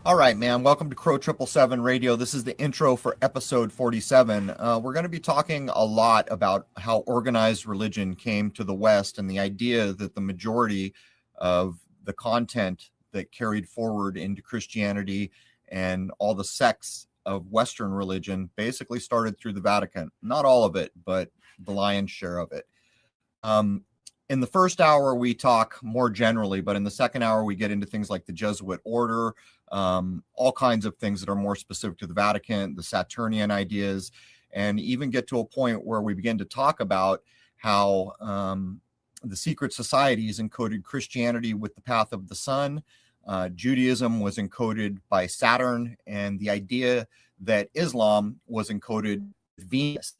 All right, man. Welcome to Crow 777 Radio. This is the intro for episode 47. We're going to be talking a lot about how organized religion came to the West and the idea that the majority of the content that carried forward into Christianity and all the sects of Western religion basically started through the Vatican. Not all of it, but the lion's share of it. In the first hour, we talk more generally, but in the second hour, we get into things like the Jesuit order, all kinds of things that are more specific to the Vatican, the Saturnian ideas, and even get to a point where we begin to talk about how the secret societies encoded Christianity with the path of the sun. Judaism was encoded by Saturn, and the idea that Islam was encoded with Venus.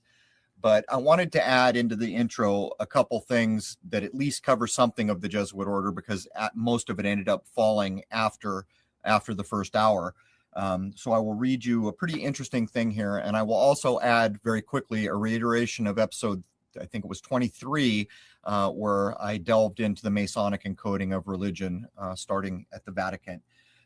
But I wanted to add into the intro a couple things that at least cover something of the Jesuit order, because most of it ended up falling after the first hour. So I will read you a pretty interesting thing here, and I will also add very quickly a reiteration of episode, I think it was 23, where I delved into the Masonic encoding of religion, starting at the Vatican.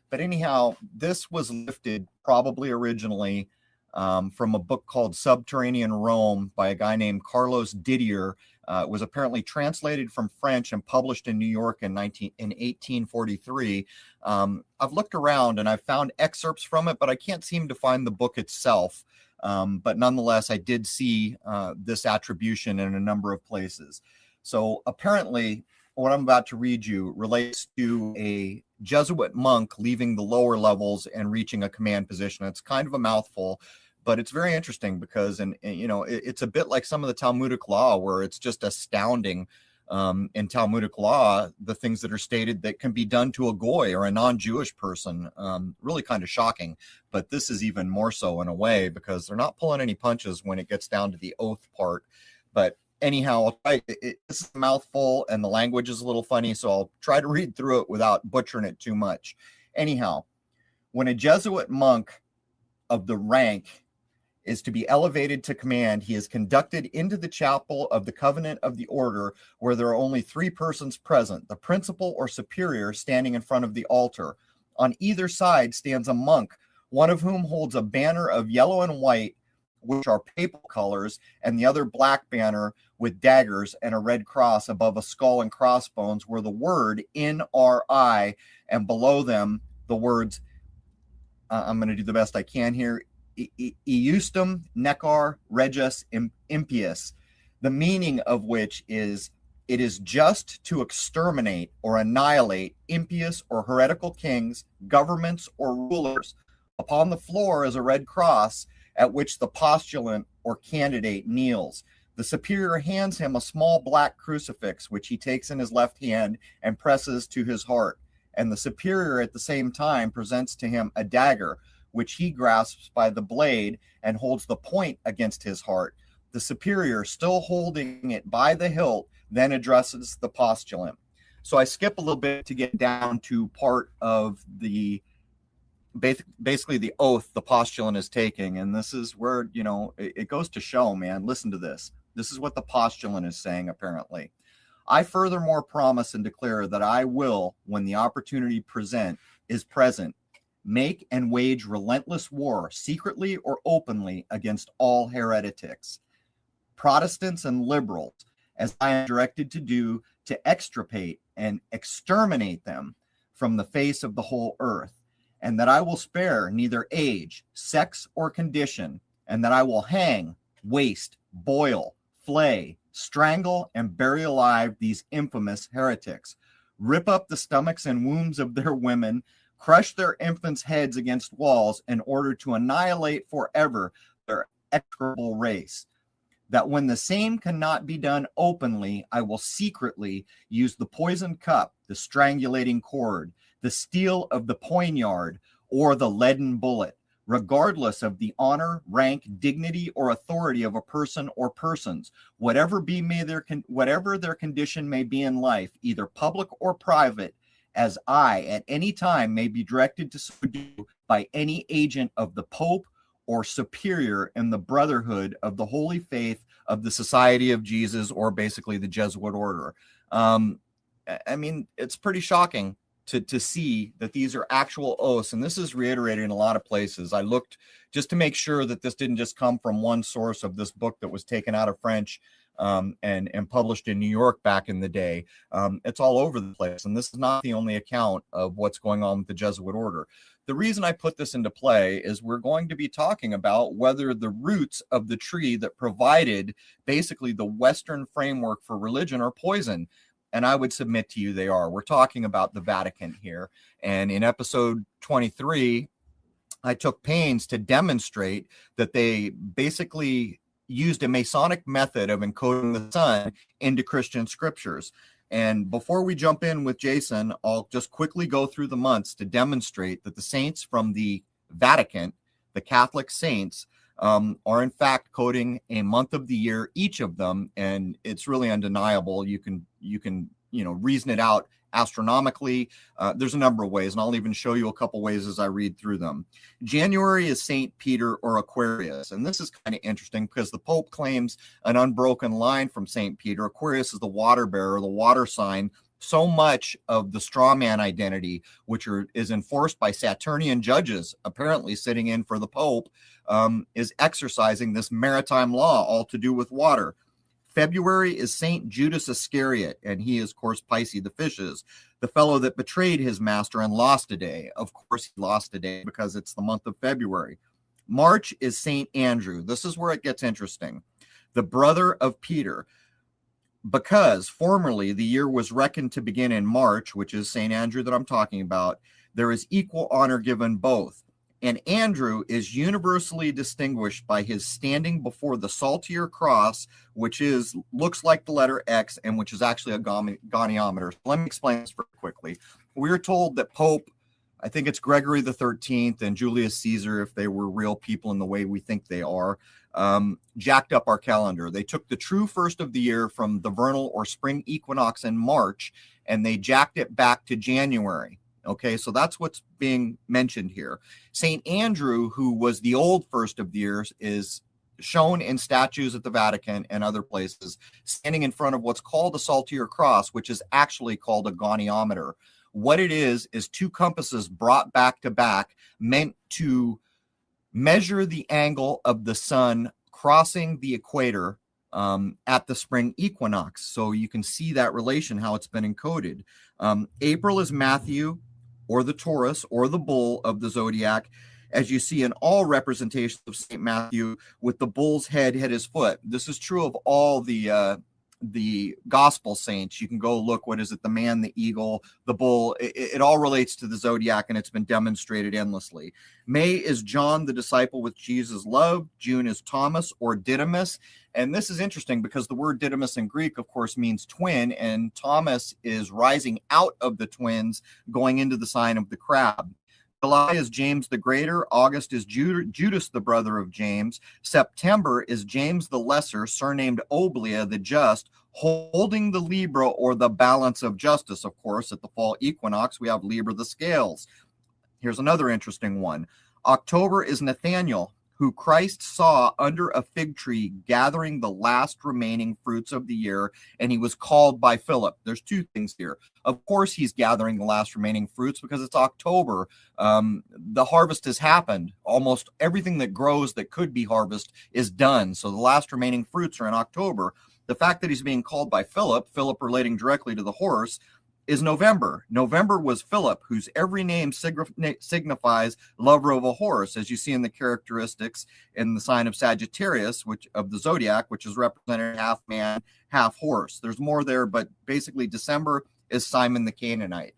But anyhow, this was lifted probably originally from a book called Subterranean Rome by a guy named Carlos Didier. It was apparently translated from French and published in New York in 1843. I've looked around and I've found excerpts from it, but I can't seem to find the book itself. But nonetheless, I did see this attribution in a number of places. So apparently, what I'm about to read you relates to a Jesuit monk leaving the lower levels and reaching a command position. It's kind of a mouthful, but it's very interesting because, it's a bit like some of the Talmudic law, where it's just astounding in Talmudic law, the things that are stated that can be done to a goy or a non-Jewish person. Really kind of shocking, but this is even more so in a way, because they're not pulling any punches when it gets down to the oath part. But anyhow, this is a mouthful and the language is a little funny, so I'll try to read through it without butchering it too much. Anyhow, when a Jesuit monk of the rank is to be elevated to command, he is conducted into the chapel of the Covenant of the Order, where there are only three persons present, the principal or superior standing in front of the altar. On either side stands a monk, one of whom holds a banner of yellow and white, which are papal colors, and the other black banner with daggers and a red cross above a skull and crossbones, where the word NRI, and below them the words, I'm going to do the best I can here, Eustum Necar Regis Impius, the meaning of which is, it is just to exterminate or annihilate impious or heretical kings, governments, or rulers. Upon the floor is a red cross, at which the postulant or candidate kneels. The superior hands him a small black crucifix, which he takes in his left hand and presses to his heart. And the superior at the same time presents to him a dagger, which he grasps by the blade and holds the point against his heart. The superior, still holding it by the hilt, then addresses the postulant. So I skip a little bit to get down to part of the basically the oath the postulant is taking. And this is where, it goes to show, man, listen to this. This is what the postulant is saying, apparently. I furthermore promise and declare that I will, when the opportunity is present, make and wage relentless war, secretly or openly, against all heretics, Protestants and liberals, as I am directed to do, to extirpate and exterminate them from the face of the whole earth. And that I will spare neither age, sex, or condition, and that I will hang, waste, boil, flay, strangle, and bury alive these infamous heretics, rip up the stomachs and wombs of their women, crush their infants' heads against walls in order to annihilate forever their execrable race. That when the same cannot be done openly, I will secretly use the poisoned cup, the strangulating cord, the steel of the poignard, or the leaden bullet, regardless of the honor, rank, dignity, or authority of a person or persons, whatever their condition may be in life, either public or private, as I at any time may be directed to so do by any agent of the Pope or superior in the brotherhood of the holy faith of the Society of Jesus, or basically the Jesuit order. I mean, it's pretty shocking to see that these are actual oaths. And this is reiterated in a lot of places. I looked just to make sure that this didn't just come from one source of this book that was taken out of French and published in New York back in the day. It's all over the place. And this is not the only account of what's going on with the Jesuit order. The reason I put this into play is we're going to be talking about whether the roots of the tree that provided basically the Western framework for religion are poison. And I would submit to you they are. We're talking about the Vatican here. And in episode 23, I took pains to demonstrate that they basically used a Masonic method of encoding the sun into Christian scriptures. And before we jump in with Jason, I'll just quickly go through the months to demonstrate that the saints from the Vatican, the Catholic saints, are in fact coding a month of the year, each of them, and it's really undeniable. You can reason it out astronomically. There's a number of ways, and I'll even show you a couple ways as I read through them. January is Saint Peter or Aquarius, and this is kind of interesting because the Pope claims an unbroken line from Saint Peter. Aquarius is the water bearer, the water sign. So much of the straw man identity, which is enforced by Saturnian judges, apparently sitting in for the Pope, is exercising this maritime law, all to do with water. February is Saint Judas Iscariot, and he is, of course, Pisces, the fishes, the fellow that betrayed his master and lost a day. Of course, he lost a day because it's the month of February. March is Saint Andrew. This is where it gets interesting. The brother of Peter. Because formerly the year was reckoned to begin in March, which is Saint Andrew that I'm talking about, there is equal honor given both. And Andrew is universally distinguished by his standing before the saltire cross, which looks like the letter X and which is actually a goniometer. So let me explain this very quickly. We're told that Pope, I think it's Gregory the 13th and Julius Caesar, if they were real people in the way we think they are, jacked up our calendar. They took the true first of the year from the vernal or spring equinox in March, and they jacked it back to January. Okay, so that's what's being mentioned here. St. Andrew, who was the old first of the years, is shown in statues at the Vatican and other places, standing in front of what's called a saltire cross, which is actually called a goniometer. What it is two compasses brought back to back, meant to measure the angle of the sun crossing the equator at the spring equinox. So you can see that relation, how it's been encoded. April is Matthew, or the Taurus, or the bull of the zodiac, as you see in all representations of St. Matthew, with the bull's head hit his foot. This is true of all the gospel saints. You can go look, what is it, the man, the eagle, the bull, it all relates to the zodiac, and it's been demonstrated endlessly. May is John, the disciple with Jesus loved. June is Thomas or Didymus. And this is interesting because the word Didymus in Greek, of course, means twin, and Thomas is rising out of the twins, going into the sign of the crab. July is James the Greater. August is Judas, the brother of James. September is James the Lesser, surnamed Oblia, the just, holding the Libra or the balance of justice. Of course, at the fall equinox, we have Libra, the scales. Here's another interesting one. October is Nathaniel, who Christ saw under a fig tree gathering the last remaining fruits of the year, and he was called by Philip. There's two things here. Of course, he's gathering the last remaining fruits because it's October. The harvest has happened. Almost everything that grows that could be harvest is done. So the last remaining fruits are in October. The fact that he's being called by Philip relating directly to the horse, is November. November was Philip, whose every name signifies lover of a horse, as you see in the characteristics in the sign of Sagittarius, which of the zodiac, which is represented half man, half horse. There's more there, but basically December is Simon the Canaanite.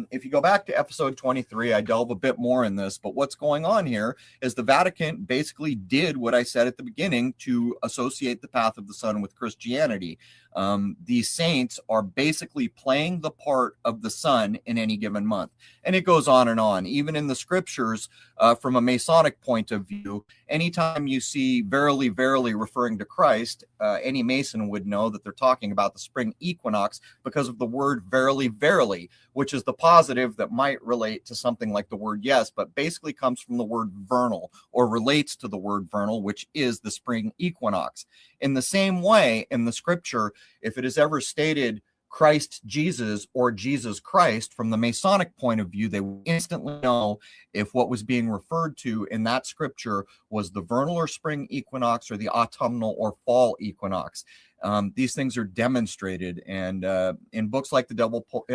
If you go back to episode 23, I delve a bit more in this, but what's going on here is the Vatican basically did what I said at the beginning to associate the path of the sun with Christianity. These saints are basically playing the part of the sun in any given month. And it goes on and on. Even in the scriptures, from a Masonic point of view, anytime you see verily, verily referring to Christ, any Mason would know that they're talking about the spring equinox because of the word verily, verily, which is the positive that might relate to something like the word yes, but basically comes from the word vernal, or relates to the word vernal, which is the spring equinox. In the same way, in the scripture, if it is ever stated Christ Jesus or Jesus Christ, from the Masonic point of view, they would instantly know if what was being referred to in that scripture was the vernal or spring equinox or the autumnal or fall equinox. These things are demonstrated, and in books like The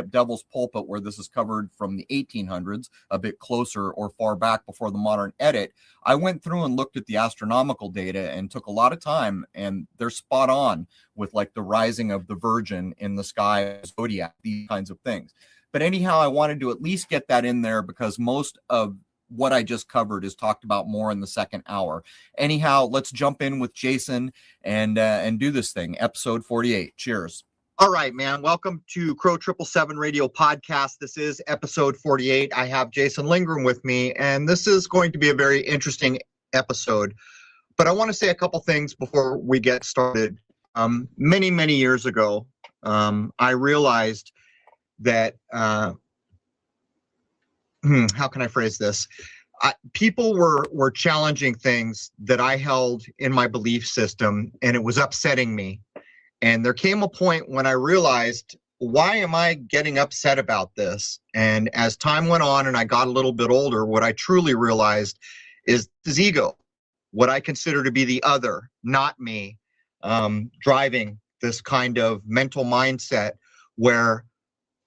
Devil's Pulpit, where this is covered from the 1800s, a bit closer or far back before the modern edit, I went through and looked at the astronomical data and took a lot of time, and they're spot on with like the rising of the Virgin in the sky, zodiac, these kinds of things. But anyhow, I wanted to at least get that in there because most of what I just covered is talked about more in the second hour. Anyhow, let's jump in with Jason and do this thing. Episode 48. Cheers. All right, man. Welcome to Crow 777 Radio Podcast. This is episode 48. I have Jason Lindgren with me, and this is going to be a very interesting episode. But I want to say a couple things before we get started. Many, many years ago, I realized that how can I phrase this? People were challenging things that I held in my belief system, and it was upsetting me. And there came a point when I realized, why am I getting upset about this? And as time went on and I got a little bit older, what I truly realized is this ego, what I consider to be the other, not me, driving this kind of mental mindset where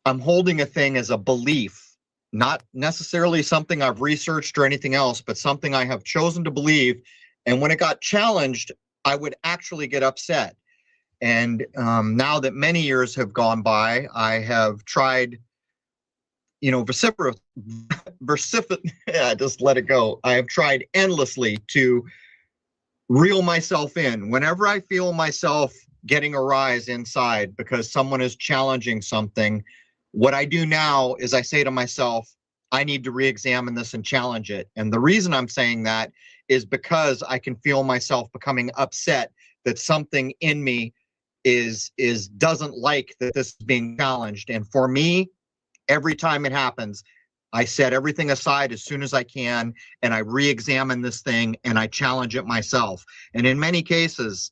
I'm holding a thing as a belief, not necessarily something I've researched or anything else, but something I have chosen to believe. And when it got challenged, I would actually get upset. And now that many years have gone by, I have tried, just let it go. I have tried endlessly to reel myself in. Whenever I feel myself getting a rise inside because someone is challenging something, what I do now is I say to myself, I need to re-examine this and challenge it. And the reason I'm saying that is because I can feel myself becoming upset that something in me doesn't like that this is being challenged. And for me, every time it happens, I set everything aside as soon as I can, and I re-examine this thing and I challenge it myself. And in many cases,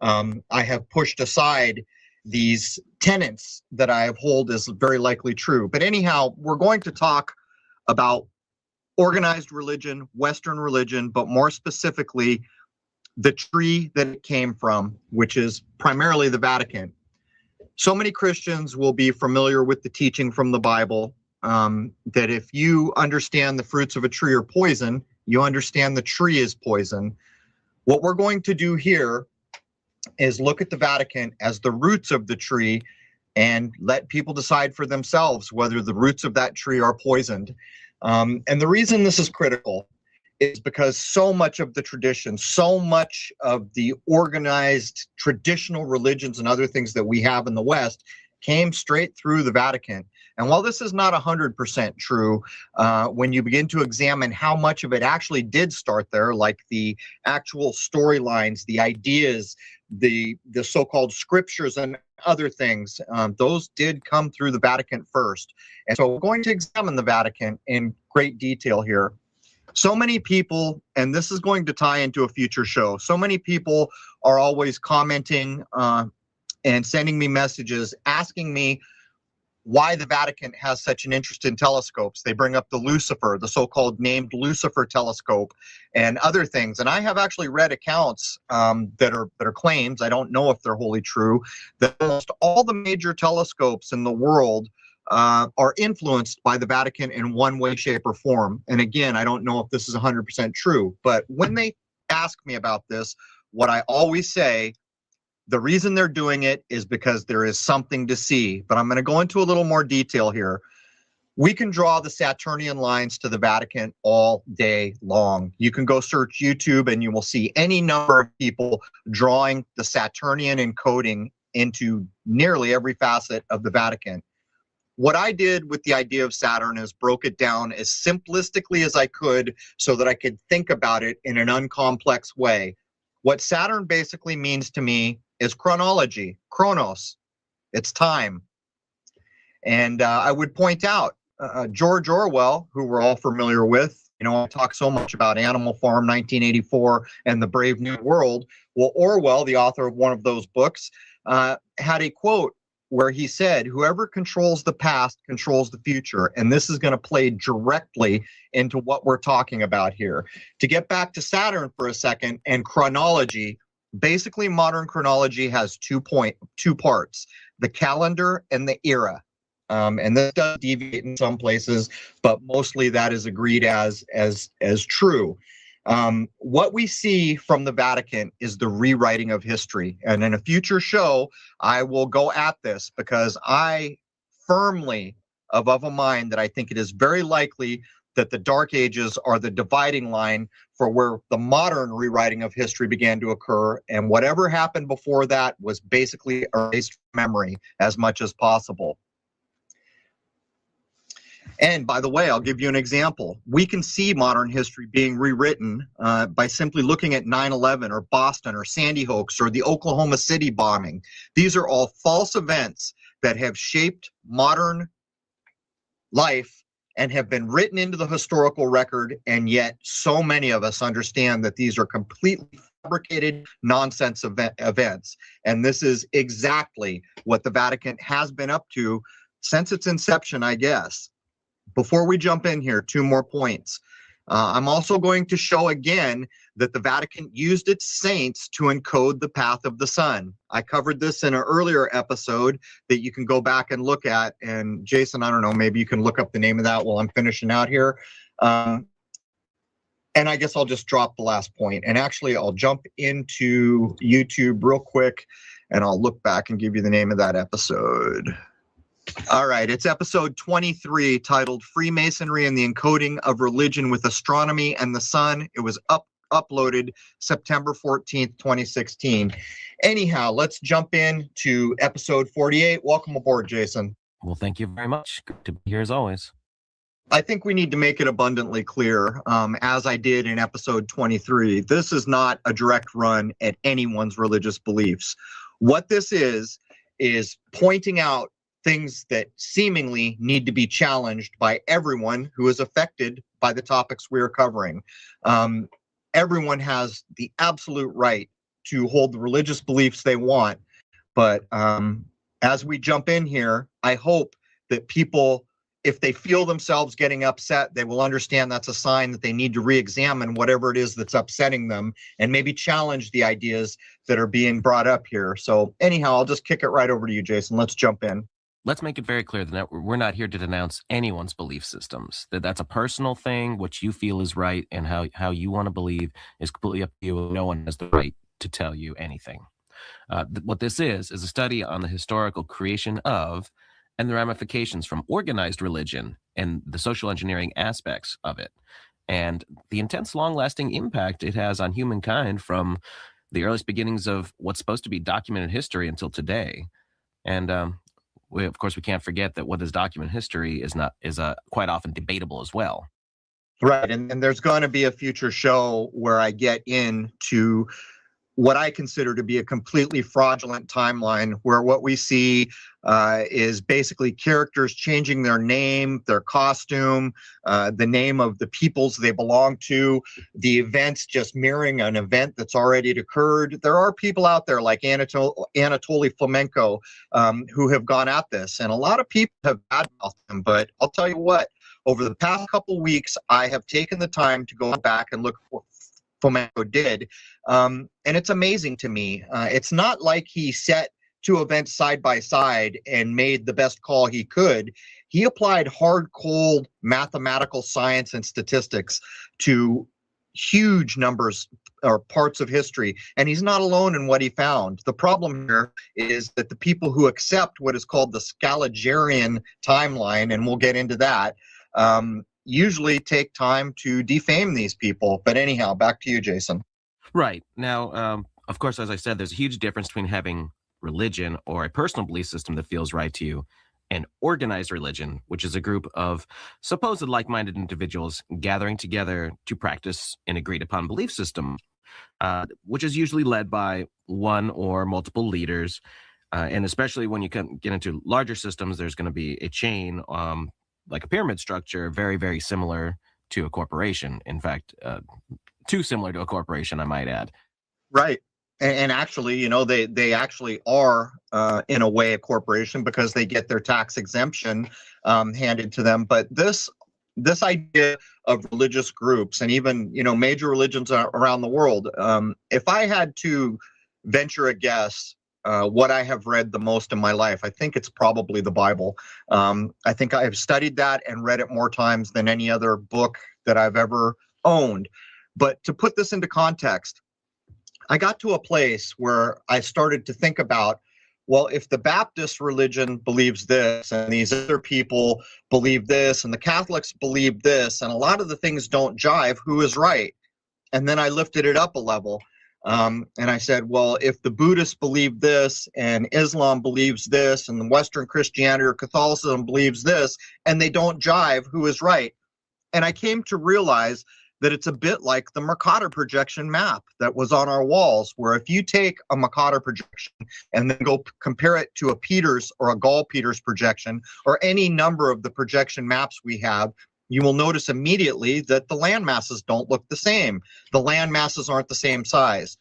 I have pushed aside these tenets that I have hold as very likely true. But anyhow, we're going to talk about organized religion, Western religion, but more specifically, the tree that it came from, which is primarily the Vatican. So many Christians will be familiar with the teaching from the Bible that if you understand the fruits of a tree are poison, you understand the tree is poison. What we're going to do here is look at the Vatican as the roots of the tree and let people decide for themselves whether the roots of that tree are poisoned. And the reason this is critical is because so much of the tradition, so much of the organized traditional religions and other things that we have in the West came straight through the Vatican. And while this is not 100% true, when you begin to examine how much of it actually did start there, like the actual storylines, the ideas, the so-called scriptures and other things, those did come through the Vatican first. And so we're going to examine the Vatican in great detail here. So many people, and this is going to tie into a future show, so many people are always commenting and sending me messages asking me why the Vatican has such an interest in telescopes. They bring up the Lucifer, the so-called named Lucifer telescope, and other things. And I have actually read accounts that are claims, I don't know if they're wholly true, that almost all the major telescopes in the world are influenced by the Vatican in one way, shape, or form. And again, I don't know if this is 100% true, but when they ask me about this, what I always say, the reason they're doing it is because there is something to see. But I'm going to go into a little more detail here. We can draw the Saturnian lines to the Vatican all day long. You can go search YouTube and you will see any number of people drawing the Saturnian encoding into nearly every facet of the Vatican. What I did with the idea of Saturn is broke it down as simplistically as I could so that I could think about it in an uncomplex way. What Saturn basically means to me is chronology, chronos, it's time. And I would point out George Orwell, who we're all familiar with, I talk so much about Animal Farm, 1984, and The Brave New World. Well, Orwell, the author of one of those books, had a quote where he said, whoever controls the past controls the future. And this is going to play directly into what we're talking about here. To get back to Saturn for a second and chronology, basically modern chronology has two parts, the calendar and the era. And this does deviate in some places, but mostly that is agreed as true. What we see from the Vatican is the rewriting of history. And in a future show, I will go at this because I firmly of a mind that I think it is very likely that the Dark Ages are the dividing line for where the modern rewriting of history began to occur. And whatever happened before that was basically erased from memory as much as possible. And by the way, I'll give you an example. We can see modern history being rewritten by simply looking at 9/11 or Boston or Sandy Hook or the Oklahoma City bombing. These are all false events that have shaped modern life and have been written into the historical record, and yet so many of us understand that these are completely fabricated nonsense events. And this is exactly what the Vatican has been up to since its inception, I guess. Before we jump in here, two more points. I'm also going to show again that the Vatican used its saints to encode the path of the sun. I covered this in an earlier episode that you can go back and look at. And Jason, I don't know, maybe you can look up the name of that while I'm finishing out here. And I guess I'll just drop the last point. And actually, I'll jump into YouTube real quick, and I'll look back and give you the name of that episode. All right, it's episode 23 titled Freemasonry and the Encoding of Religion with Astronomy and the Sun. It was uploaded September 14th, 2016. Anyhow, let's jump in to episode 48. Welcome aboard, Jason. Well, thank you very much. Good to be here as always. I think we need to make it abundantly clear, as I did in episode 23, this is not a direct run at anyone's religious beliefs. What this is pointing out things that seemingly need to be challenged by everyone who is affected by the topics we are covering. Everyone has the absolute right to hold the religious beliefs they want. But as we jump in here, I hope that people, if they feel themselves getting upset, they will understand that's a sign that they need to re-examine whatever it is that's upsetting them and maybe challenge the ideas that are being brought up here. So anyhow, I'll just kick it right over to you, Jason. Let's jump in. Let's make it very clear that we're not here to denounce anyone's belief systems. That's a personal thing. What you feel is right and how you want to believe is completely up to you. No one has the right to tell you anything. What this is a study on the historical creation of and the ramifications from organized religion and the social engineering aspects of it, and the intense, long-lasting impact it has on humankind from the earliest beginnings of what's supposed to be documented history until today. And of course, we can't forget that what is documented history is quite often debatable as well. Right, and there's going to be a future show where I get into what I consider to be a completely fraudulent timeline, where what we see is basically characters changing their name, their costume, the name of the peoples they belong to, the events just mirroring an event that's already occurred. There are people out there like Anatoly Fomenko who have gone at this, and a lot of people have badmouthed him. But I'll tell you what, over the past couple weeks, I have taken the time to go back and look for Fomenko did. And it's amazing to me. It's not like he set two events side by side and made the best call he could. He applied hard, cold mathematical science and statistics to huge numbers or parts of history. And he's not alone in what he found. The problem here is that the people who accept what is called the Scaligian timeline, and we'll get into that, usually take time to defame these people. But anyhow, back to you, Jason. Right. Now, of course, as I said, there's a huge difference between having religion or a personal belief system that feels right to you and organized religion, which is a group of supposed like-minded individuals gathering together to practice an agreed-upon belief system, which is usually led by one or multiple leaders. And especially when you get into larger systems, there's going to be a chain, like a pyramid structure, very, very similar to a corporation. In fact, too similar to a corporation, I might add. Right. And actually, they actually are in a way a corporation because they get their tax exemption handed to them. But this idea of religious groups and even major religions around the world, if I had to venture a guess, what I have read the most in my life, I think it's probably the Bible. I think I have studied that and read it more times than any other book that I've ever owned. But to put this into context, I got to a place where I started to think about, well, if the Baptist religion believes this, and these other people believe this, and the Catholics believe this, and a lot of the things don't jive, who is right? And then I lifted it up a level. And I said, well, if the Buddhists believe this, and Islam believes this, and the Western Christianity or Catholicism believes this, and they don't jive, who is right? And I came to realize that it's a bit like the Mercator projection map that was on our walls, where if you take a Mercator projection and then go compare it to a Peters or a Gall-Peters projection, or any number of the projection maps we have, you will notice immediately that the land masses don't look the same. The land masses aren't the same size.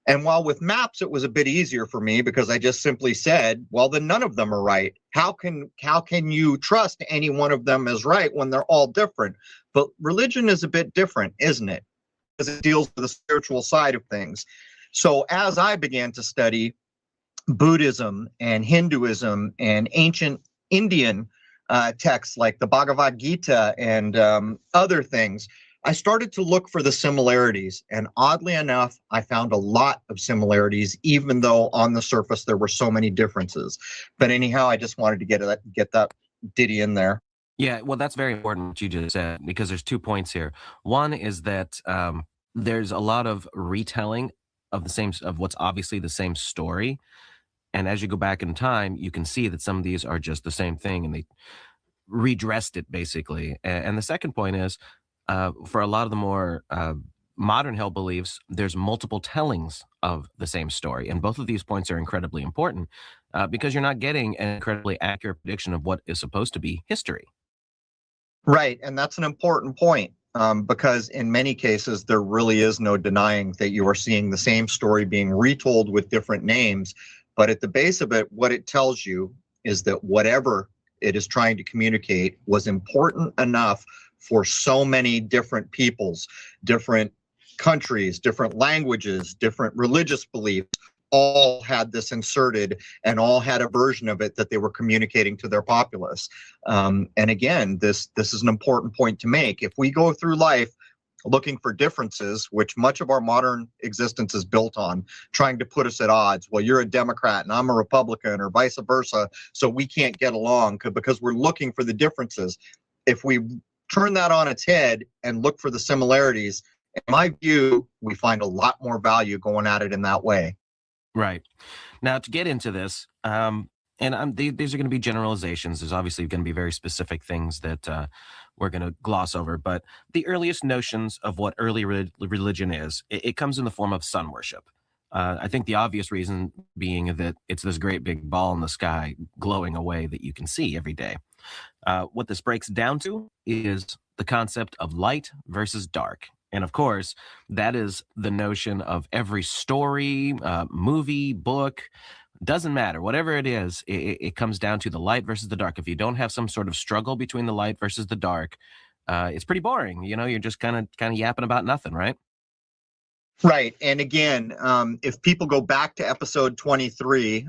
And while with maps it was a bit easier for me because I just simply said, well, then none of them are right. How can you trust any one of them is right when they're all different? But religion is a bit different, isn't it? Because it deals with the spiritual side of things. So as I began to study Buddhism and Hinduism and ancient Indian texts like the Bhagavad Gita and other things, I started to look for the similarities, and oddly enough, I found a lot of similarities, even though on the surface there were so many differences. But anyhow, I just wanted to get that ditty in there. Yeah, well, that's very important what you just said, because there's 2 points here. One is that there's a lot of retelling of what's obviously the same story, and as you go back in time, you can see that some of these are just the same thing, and they redressed it basically. And the second point is, for a lot of the more modern held beliefs, there's multiple tellings of the same story. And both of these points are incredibly important because you're not getting an incredibly accurate prediction of what is supposed to be history. Right. And that's an important point because in many cases, there really is no denying that you are seeing the same story being retold with different names. But at the base of it, what it tells you is that whatever it is trying to communicate was important enough for so many different peoples, different countries, different languages, different religious beliefs, all had this inserted and all had a version of it that they were communicating to their populace. And again, this is an important point to make. If we go through life looking for differences, which much of our modern existence is built on, trying to put us at odds. Well, you're a Democrat and I'm a Republican, or vice versa, so we can't get along because we're looking for the differences. If we turn that on its head and look for the similarities, in my view, we find a lot more value going at it in that way. Right. Now, to get into this, these are going to be generalizations. There's obviously going to be very specific things that we're going to gloss over. But the earliest notions of what early religion is, it comes in the form of sun worship. I think the obvious reason being that it's this great big ball in the sky glowing away that you can see every day. What this breaks down to is the concept of light versus dark. And of course, that is the notion of every story, movie, book, doesn't matter. Whatever it is, it comes down to the light versus the dark. If you don't have some sort of struggle between the light versus the dark, it's pretty boring. You're just kind of yapping about nothing, right? Right. And again, if people go back to episode 23,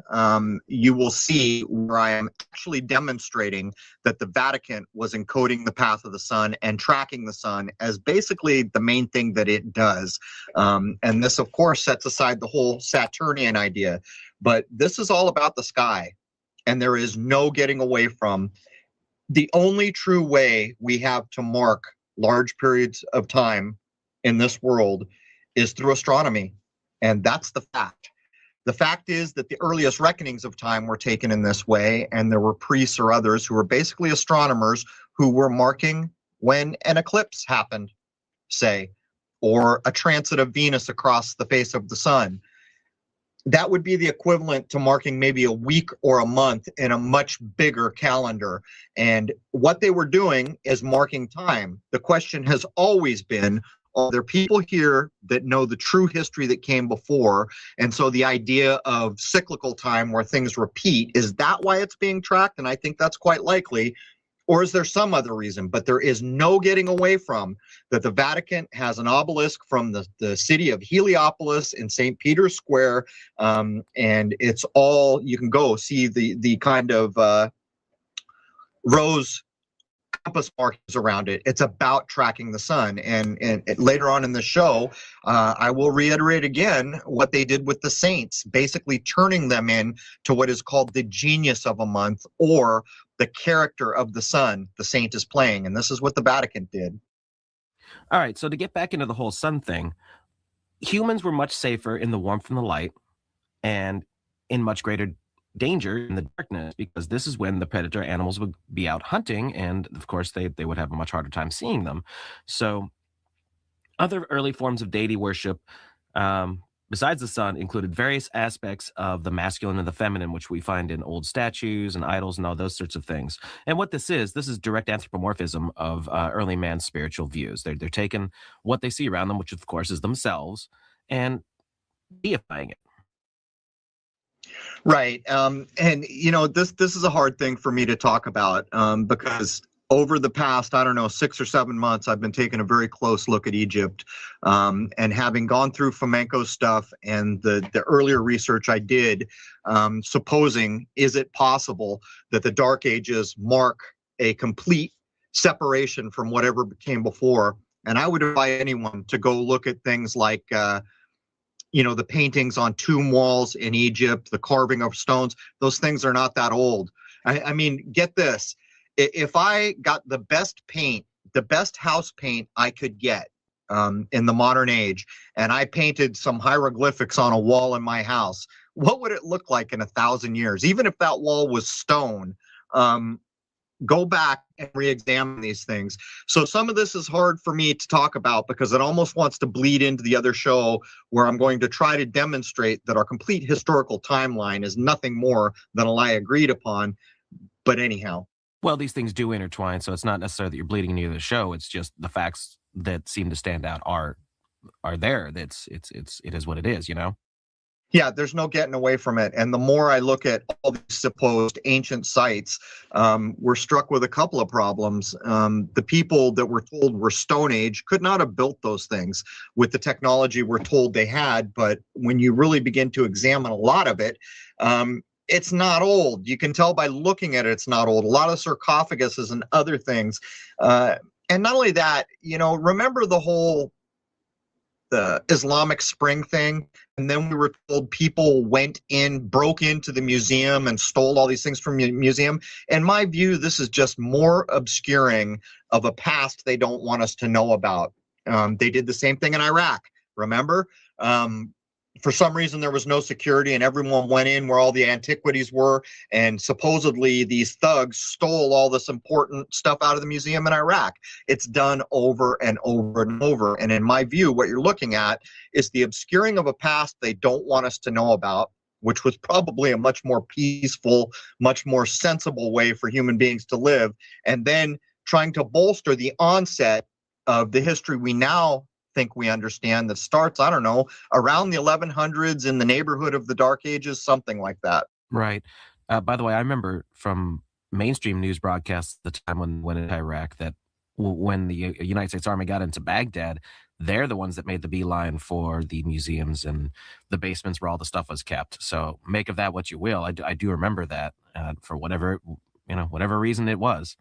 you will see where I am actually demonstrating that the Vatican was encoding the path of the sun and tracking the sun as basically the main thing that it does. And this, of course, sets aside the whole Saturnian idea. But this is all about the sky. And there is no getting away from the only true way we have to mark large periods of time in this world is through astronomy. And that's the fact. The fact is that the earliest reckonings of time were taken in this way, and there were priests or others who were basically astronomers who were marking when an eclipse happened, say, or a transit of Venus across the face of the sun. That would be the equivalent to marking maybe a week or a month in a much bigger calendar. And what they were doing is marking time. The question has always been, are there people here that know the true history that came before? And so the idea of cyclical time where things repeat, is that why it's being tracked? And I think that's quite likely. Or is there some other reason? But there is no getting away from that the Vatican has an obelisk from the city of Heliopolis in St. Peter's Square. And it's all, you can go see the kind of rose compass markings around it. It's about tracking the sun. And later on in the show, I will reiterate again what they did with the saints, basically turning them in to what is called the genius of a month, or the character of the sun the saint is playing. And this is what the Vatican did. All right, so to get back into the whole sun thing, humans were much safer in the warmth and the light, and in much greater danger in the darkness, because this is when the predator animals would be out hunting, and of course they would have a much harder time seeing them. So other early forms of deity worship, besides the sun, included various aspects of the masculine and the feminine, which we find in old statues and idols and all those sorts of things. And what this is direct anthropomorphism of early man's spiritual views. They're taking what they see around them, which of course is themselves, and deifying it. Right. And this is a hard thing for me to talk about, because over the past, I don't know, 6 or 7 months, I've been taking a very close look at Egypt, and having gone through flamenco stuff and the earlier research I did, supposing, is it possible that the Dark Ages mark a complete separation from whatever came before? And I would invite anyone to go look at things like the paintings on tomb walls in Egypt, the carving of stones. Those things are not that old. I mean, get this. If I got the best paint, the best house paint I could get in the modern age, and I painted some hieroglyphics on a wall in my house, what would it look like in 1,000 years? Even if that wall was stone, go back and re-examine these things. So some of this is hard for me to talk about because it almost wants to bleed into the other show, where I'm going to try to demonstrate that our complete historical timeline is nothing more than a lie agreed upon. But anyhow. Well, these things do intertwine, so it's not necessarily that you're bleeding into the show. It's just the facts that seem to stand out are there. It is what it is, Yeah, there's no getting away from it. And the more I look at all these supposed ancient sites, we're struck with a couple of problems. The people that we're told were Stone Age could not have built those things with the technology we're told they had. But when you really begin to examine a lot of it, it's not old. You can tell by looking at it, it's not old. A lot of sarcophaguses and other things. And not only that, remember the Islamic Spring thing? And then we were told people broke into the museum and stole all these things from the museum. In my view, this is just more obscuring of a past they don't want us to know about. They did the same thing in Iraq, remember? For some reason, there was no security and everyone went in where all the antiquities were. And supposedly these thugs stole all this important stuff out of the museum in Iraq. It's done over and over and over. And in my view, what you're looking at is the obscuring of a past they don't want us to know about, which was probably a much more peaceful, much more sensible way for human beings to live. And then trying to bolster the onset of the history we now think we understand that starts, I don't know, around the 1100s in the neighborhood of the Dark Ages, something like that. Right. By the way, I remember from mainstream news broadcasts at the time when in Iraq that when the United States Army got into Baghdad, they're the ones that made the beeline for the museums and the basements where all the stuff was kept. So make of that what you will. I do remember that for whatever reason it was.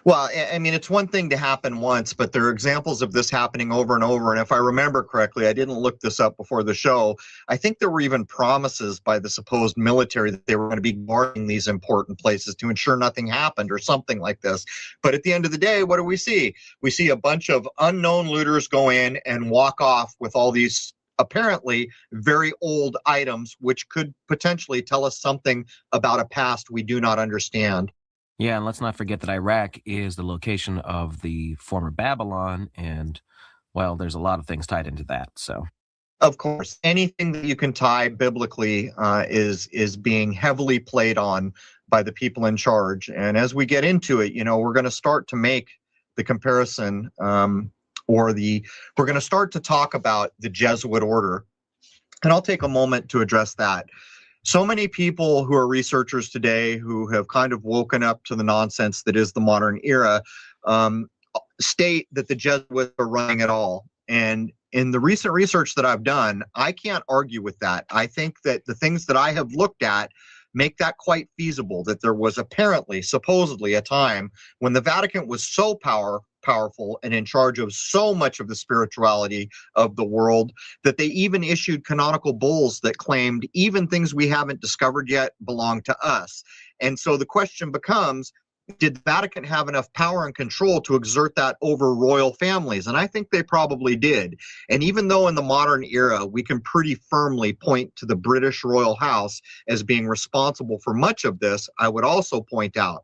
Well, I mean, it's one thing to happen once, but there are examples of this happening over and over. And if I remember correctly, I didn't look this up before the show, I think there were even promises by the supposed military that they were going to be guarding these important places to ensure nothing happened or something like this. But at the end of the day, what do we see? We see a bunch of unknown looters go in and walk off with all these apparently very old items, which could potentially tell us something about a past we do not understand. Yeah, and let's not forget that Iraq is the location of the former Babylon, and, well, there's a lot of things tied into that, so. Of course, anything that you can tie biblically is being heavily played on by the people in charge. And as we get into it, we're going to start to make the comparison we're going to start to talk about the Jesuit order. And I'll take a moment to address that. So many people who are researchers today who have kind of woken up to the nonsense that is the modern era state that the Jesuits are running it all. And in the recent research that I've done, I can't argue with that. I think that the things that I have looked at make that quite feasible, that there was apparently, supposedly, a time when the Vatican was so powerful and in charge of so much of the spirituality of the world that they even issued canonical bulls that claimed even things we haven't discovered yet belong to us. And so the question becomes, did the Vatican have enough power and control to exert that over royal families? And I think they probably did. And even though in the modern era, we can pretty firmly point to the British royal house as being responsible for much of this, I would also point out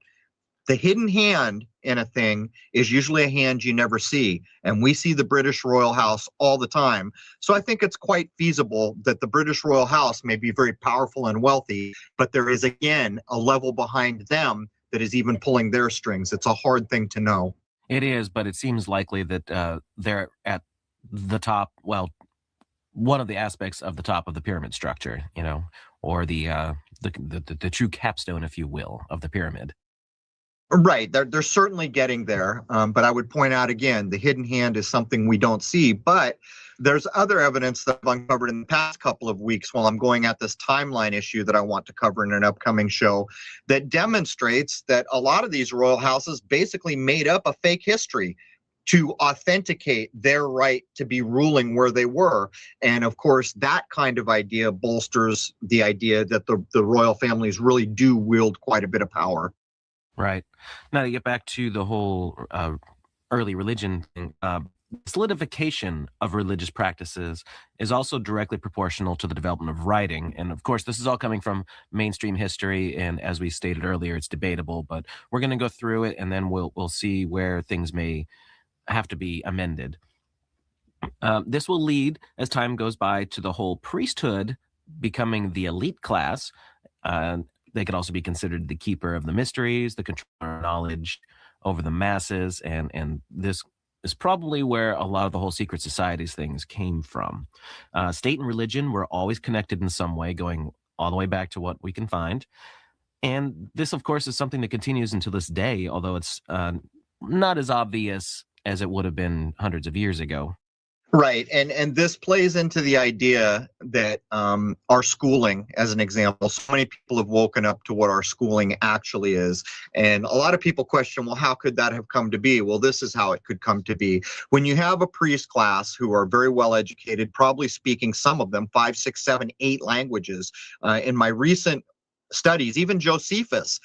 the hidden hand in a thing is usually a hand you never see. And we see the British royal house all the time. So I think it's quite feasible that the British royal house may be very powerful and wealthy, but there is, again, a level behind them that is even pulling their strings. It's a hard thing to know. It is, but it seems likely that they're at the top, well, one of the aspects of the top of the pyramid structure, or the true capstone, if you will, of the pyramid. Right. They're certainly getting there. But I would point out again, the hidden hand is something we don't see. But there's other evidence that I've uncovered in the past couple of weeks while I'm going at this timeline issue that I want to cover in an upcoming show that demonstrates that a lot of these royal houses basically made up a fake history to authenticate their right to be ruling where they were. And of course, that kind of idea bolsters the idea that the royal families really do wield quite a bit of power. Right. Now to get back to the whole early religion thing, solidification of religious practices is also directly proportional to the development of writing. And of course, this is all coming from mainstream history. And as we stated earlier, it's debatable, but we're going to go through it and then we'll see where things may have to be amended. This will lead, as time goes by, to the whole priesthood becoming the elite class. They could also be considered the keeper of the mysteries, the controller of knowledge over the masses, and this is probably where a lot of the whole secret societies things came from. State and religion were always connected in some way, going all the way back to what we can find. And this, of course, is something that continues until this day, although it's not as obvious as it would have been hundreds of years ago. Right. And this plays into the idea that our schooling, as an example, so many people have woken up to what our schooling actually is. And a lot of people question, well, how could that have come to be? Well, this is how it could come to be. When you have a priest class who are very well educated, probably speaking some of them 5, 6, 7, 8 languages. In my recent studies, even Josephus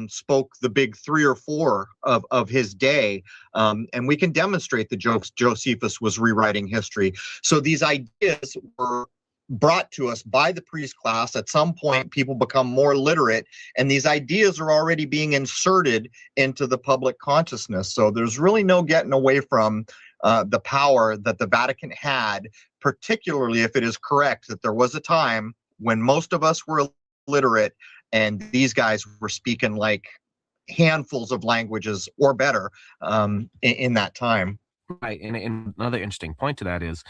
spoke the big 3 or 4 of his day, and we can demonstrate that Josephus was rewriting history. So these ideas were brought to us by the priest class. At some point, people become more literate, and these ideas are already being inserted into the public consciousness. So there's really no getting away from the power that the Vatican had, particularly if it is correct that there was a time when most of us were literate, and these guys were speaking like handfuls of languages or better in that time. Right, and another interesting point to that is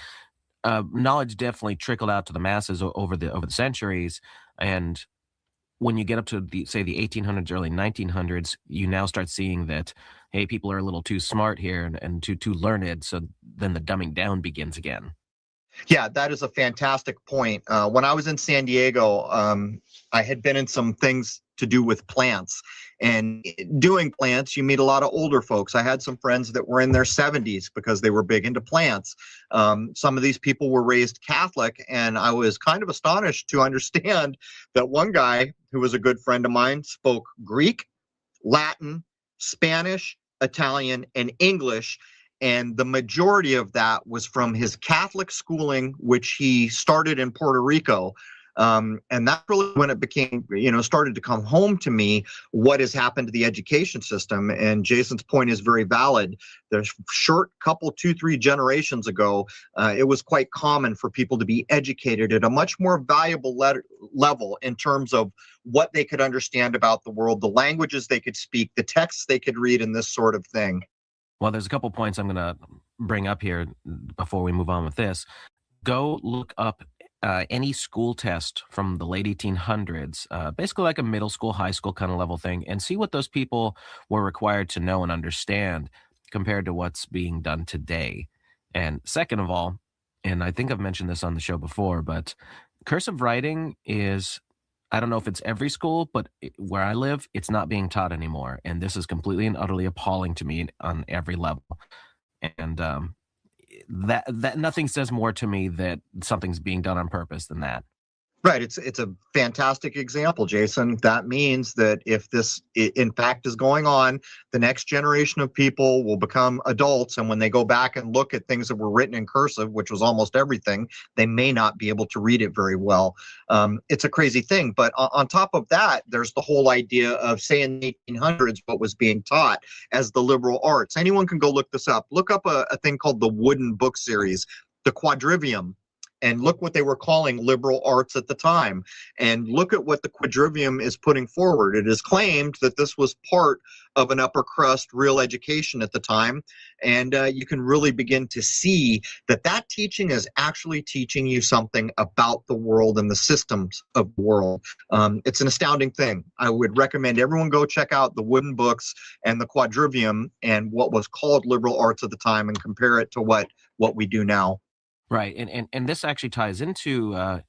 knowledge definitely trickled out to the masses over the centuries, and when you get up to the 1800s, early 1900s, you now start seeing that, hey, people are a little too smart here and too learned, so then the dumbing down begins again. Yeah, that is a fantastic point. When I was in San Diego, I had been in some things to do with plants. And doing plants, you meet a lot of older folks. I had some friends that were in their 70s because they were big into plants. Some of these people were raised Catholic, and I was kind of astonished to understand that one guy who was a good friend of mine spoke Greek, Latin, Spanish, Italian, and English. And the majority of that was from his Catholic schooling, which he started in Puerto Rico. And that's really when it became, started to come home to me what has happened to the education system. And Jason's point is very valid. There's short couple, 2, 3 generations ago, it was quite common for people to be educated at a much more valuable level in terms of what they could understand about the world, the languages they could speak, the texts they could read, and this sort of thing. Well, there's a couple points I'm going to bring up here before we move on with this. Go look up any school test from the late 1800s, basically like a middle school, high school kind of level thing, and see what those people were required to know and understand compared to what's being done today. And second of all, and I think I've mentioned this on the show before, but cursive writing is, I don't know if it's every school, but where I live, it's not being taught anymore. And this is completely and utterly appalling to me on every level. And that nothing says more to me that something's being done on purpose than that. Right. It's a fantastic example, Jason. That means that if this in fact is going on, the next generation of people will become adults, and when they go back and look at things that were written in cursive, which was almost everything, they may not be able to read it very well. It's a crazy thing. But on top of that, there's the whole idea of, say, in the 1800s, what was being taught as the liberal arts. Anyone can go look this up. Look up a thing called the Wooden Book Series, the Quadrivium. And look what they were calling liberal arts at the time. And look at what the quadrivium is putting forward. It is claimed that this was part of an upper crust real education at the time. And you can really begin to see that that teaching is actually teaching you something about the world and the systems of the world. It's an astounding thing. I would recommend everyone go check out the Wooden Books and the Quadrivium and what was called liberal arts at the time, and compare it to what we do now. Right. And this actually ties into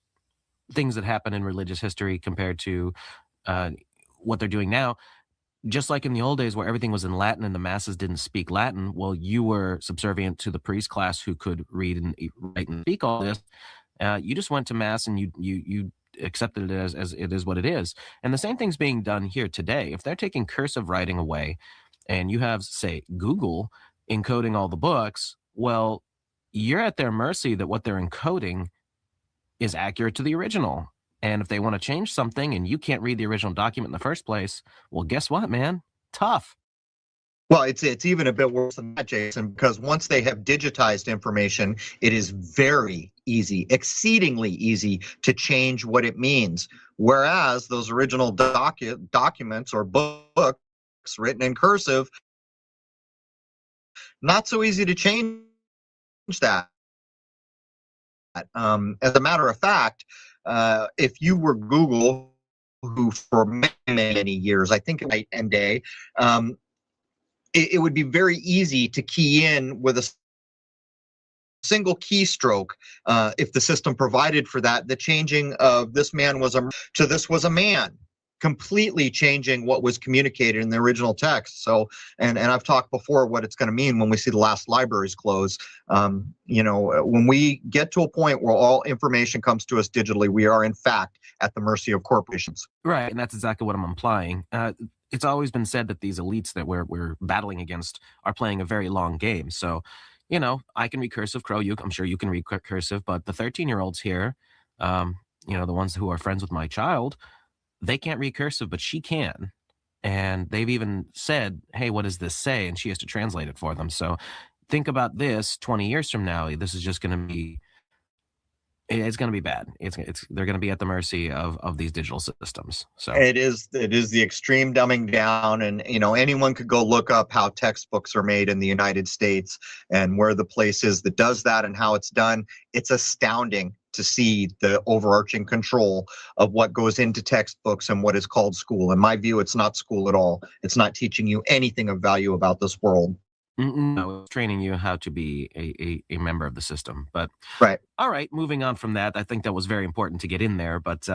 things that happen in religious history compared to what they're doing now. Just like in the old days where everything was in Latin and the masses didn't speak Latin, well, you were subservient to the priest class who could read and write and speak all this. You just went to mass and you accepted it as it is what it is. And the same thing's being done here today. If they're taking cursive writing away and you have, say, Google encoding all the books, well, you're at their mercy that what they're encoding is accurate to the original. And if they want to change something and you can't read the original document in the first place, well, guess what, man? Tough. Well, it's even a bit worse than that, Jason, because once they have digitized information, it is very easy, exceedingly easy to change what it means. Whereas those original documents or books written in cursive, not so easy to change that. As a matter of fact, if you were Google, who for many years, I think night and day, it would be very easy to key in with a single keystroke, if the system provided for that, the changing of this man was to this was a man, completely changing what was communicated in the original text. So, and I've talked before what it's going to mean when we see the last libraries close. When we get to a point where all information comes to us digitally, we are in fact at the mercy of corporations. Right, and that's exactly what I'm implying. It's always been said that these elites that we're battling against are playing a very long game. So, I can read cursive, Crow. I'm sure you can read cursive, but the 13-year-olds here, the ones who are friends with my child, they can't read cursive, but she can. And they've even said, hey, what does this say? And she has to translate it for them. So think about this 20 years from now. This is just going to be, it's going to be bad. They're going to be at the mercy of these digital systems. So it is the extreme dumbing down. And, anyone could go look up how textbooks are made in the United States and where the place is that does that and how it's done. It's astounding to see the overarching control of what goes into textbooks and what is called school. In my view, it's not school at all. It's not teaching you anything of value about this world. No, it's training you how to be a member of the system. But right. All right, moving on from that, I think that was very important to get in there. But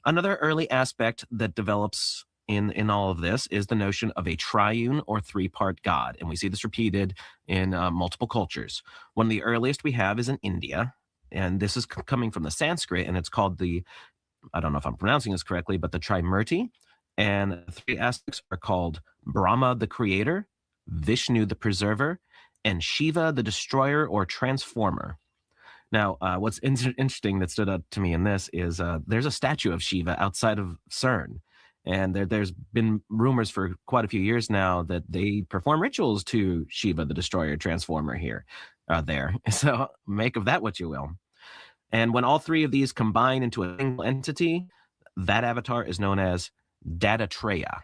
another early aspect that develops in all of this is the notion of a triune or three-part God. And we see this repeated in multiple cultures. One of the earliest we have is in India. And this is coming from the Sanskrit, and it's called I don't know if I'm pronouncing this correctly, but the Trimurti. And the three aspects are called Brahma, the creator, Vishnu, the preserver, and Shiva, the destroyer or transformer. Now, what's interesting that stood out to me in this is there's a statue of Shiva outside of CERN. And there's been rumors for quite a few years now that they perform rituals to Shiva, the destroyer transformer there. So make of that what you will. And when all three of these combine into a single entity, that avatar is known as Dattatreya.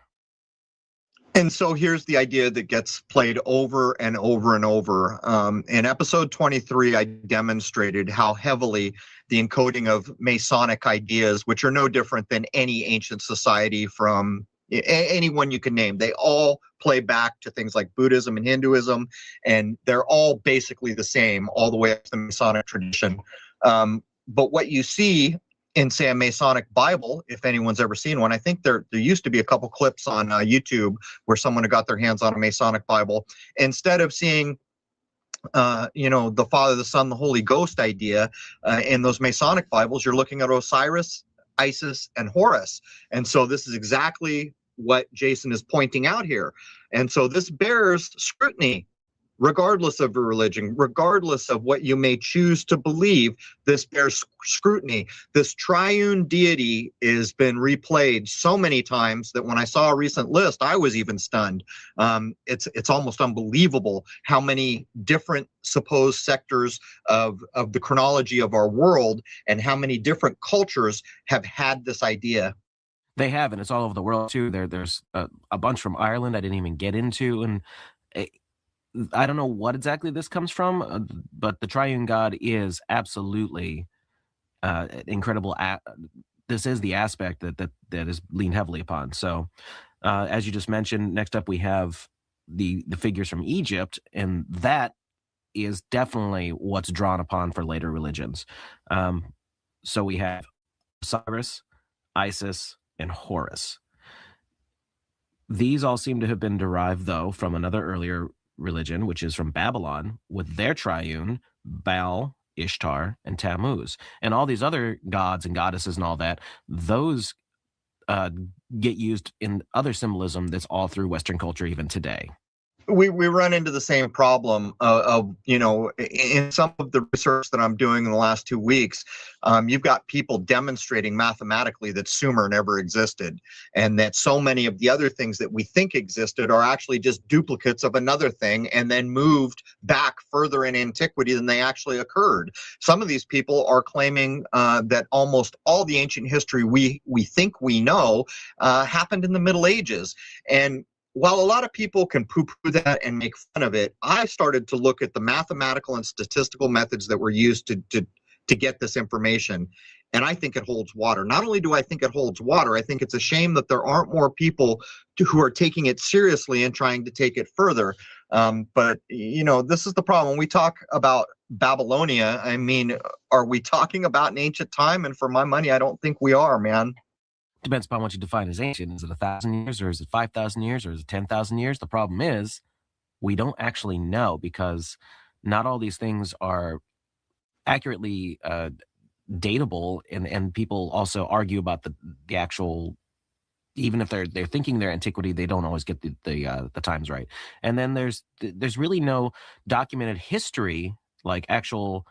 And so here's the idea that gets played over and over and over. In episode 23, I demonstrated how heavily the encoding of Masonic ideas, which are no different than any ancient society from anyone you can name, they all play back to things like Buddhism and Hinduism, and they're all basically the same all the way up to the Masonic tradition. But what you see in, say, a Masonic Bible, if anyone's ever seen one, I think there used to be a couple clips on YouTube where someone had got their hands on a Masonic Bible. Instead of seeing, the Father, the Son, the Holy Ghost idea in those Masonic Bibles, you're looking at Osiris, Isis, and Horus. And so this is exactly what Jason is pointing out here. And so this bears scrutiny. Regardless of your religion, regardless of what you may choose to believe, this bears scrutiny. This triune deity has been replayed so many times that when I saw a recent list, I was even stunned. It's almost unbelievable how many different supposed sectors of the chronology of our world and how many different cultures have had this idea. They have, and it's all over the world too. There's a bunch from Ireland I didn't even get into, and I don't know what exactly this comes from, but the triune God is absolutely incredible. This is the aspect that is leaned heavily upon. So, as you just mentioned, next up we have the figures from Egypt, and that is definitely what's drawn upon for later religions. So we have Osiris, Isis, and Horus. These all seem to have been derived, though, from another earlier religion, which is from Babylon, with their triune, Baal, Ishtar, and Tammuz. And all these other gods and goddesses and all that, those get used in other symbolism that's all through Western culture even today. We run into the same problem of in some of the research that I'm doing in the last 2 weeks, you've got people demonstrating mathematically that Sumer never existed, and that so many of the other things that we think existed are actually just duplicates of another thing and then moved back further in antiquity than they actually occurred. Some of these people are claiming that almost all the ancient history we think we know happened in the Middle Ages. And while a lot of people can poo-poo that and make fun of it, I started to look at the mathematical and statistical methods that were used to get this information, and I think it holds water. Not only do I think it holds water, I think it's a shame that there aren't more people who are taking it seriously and trying to take it further. But this is the problem. When we talk about Babylonia, I mean, are we talking about an ancient time? And for my money, I don't think we are, man. Depends upon what you define as ancient. Is it 1,000 years, or is it 5,000 years, or is it 10,000 years? The problem is we don't actually know, because not all these things are accurately datable, and people also argue about the actual. Even if they're thinking their antiquity, they don't always get the times right. And then there's really no documented history, like actual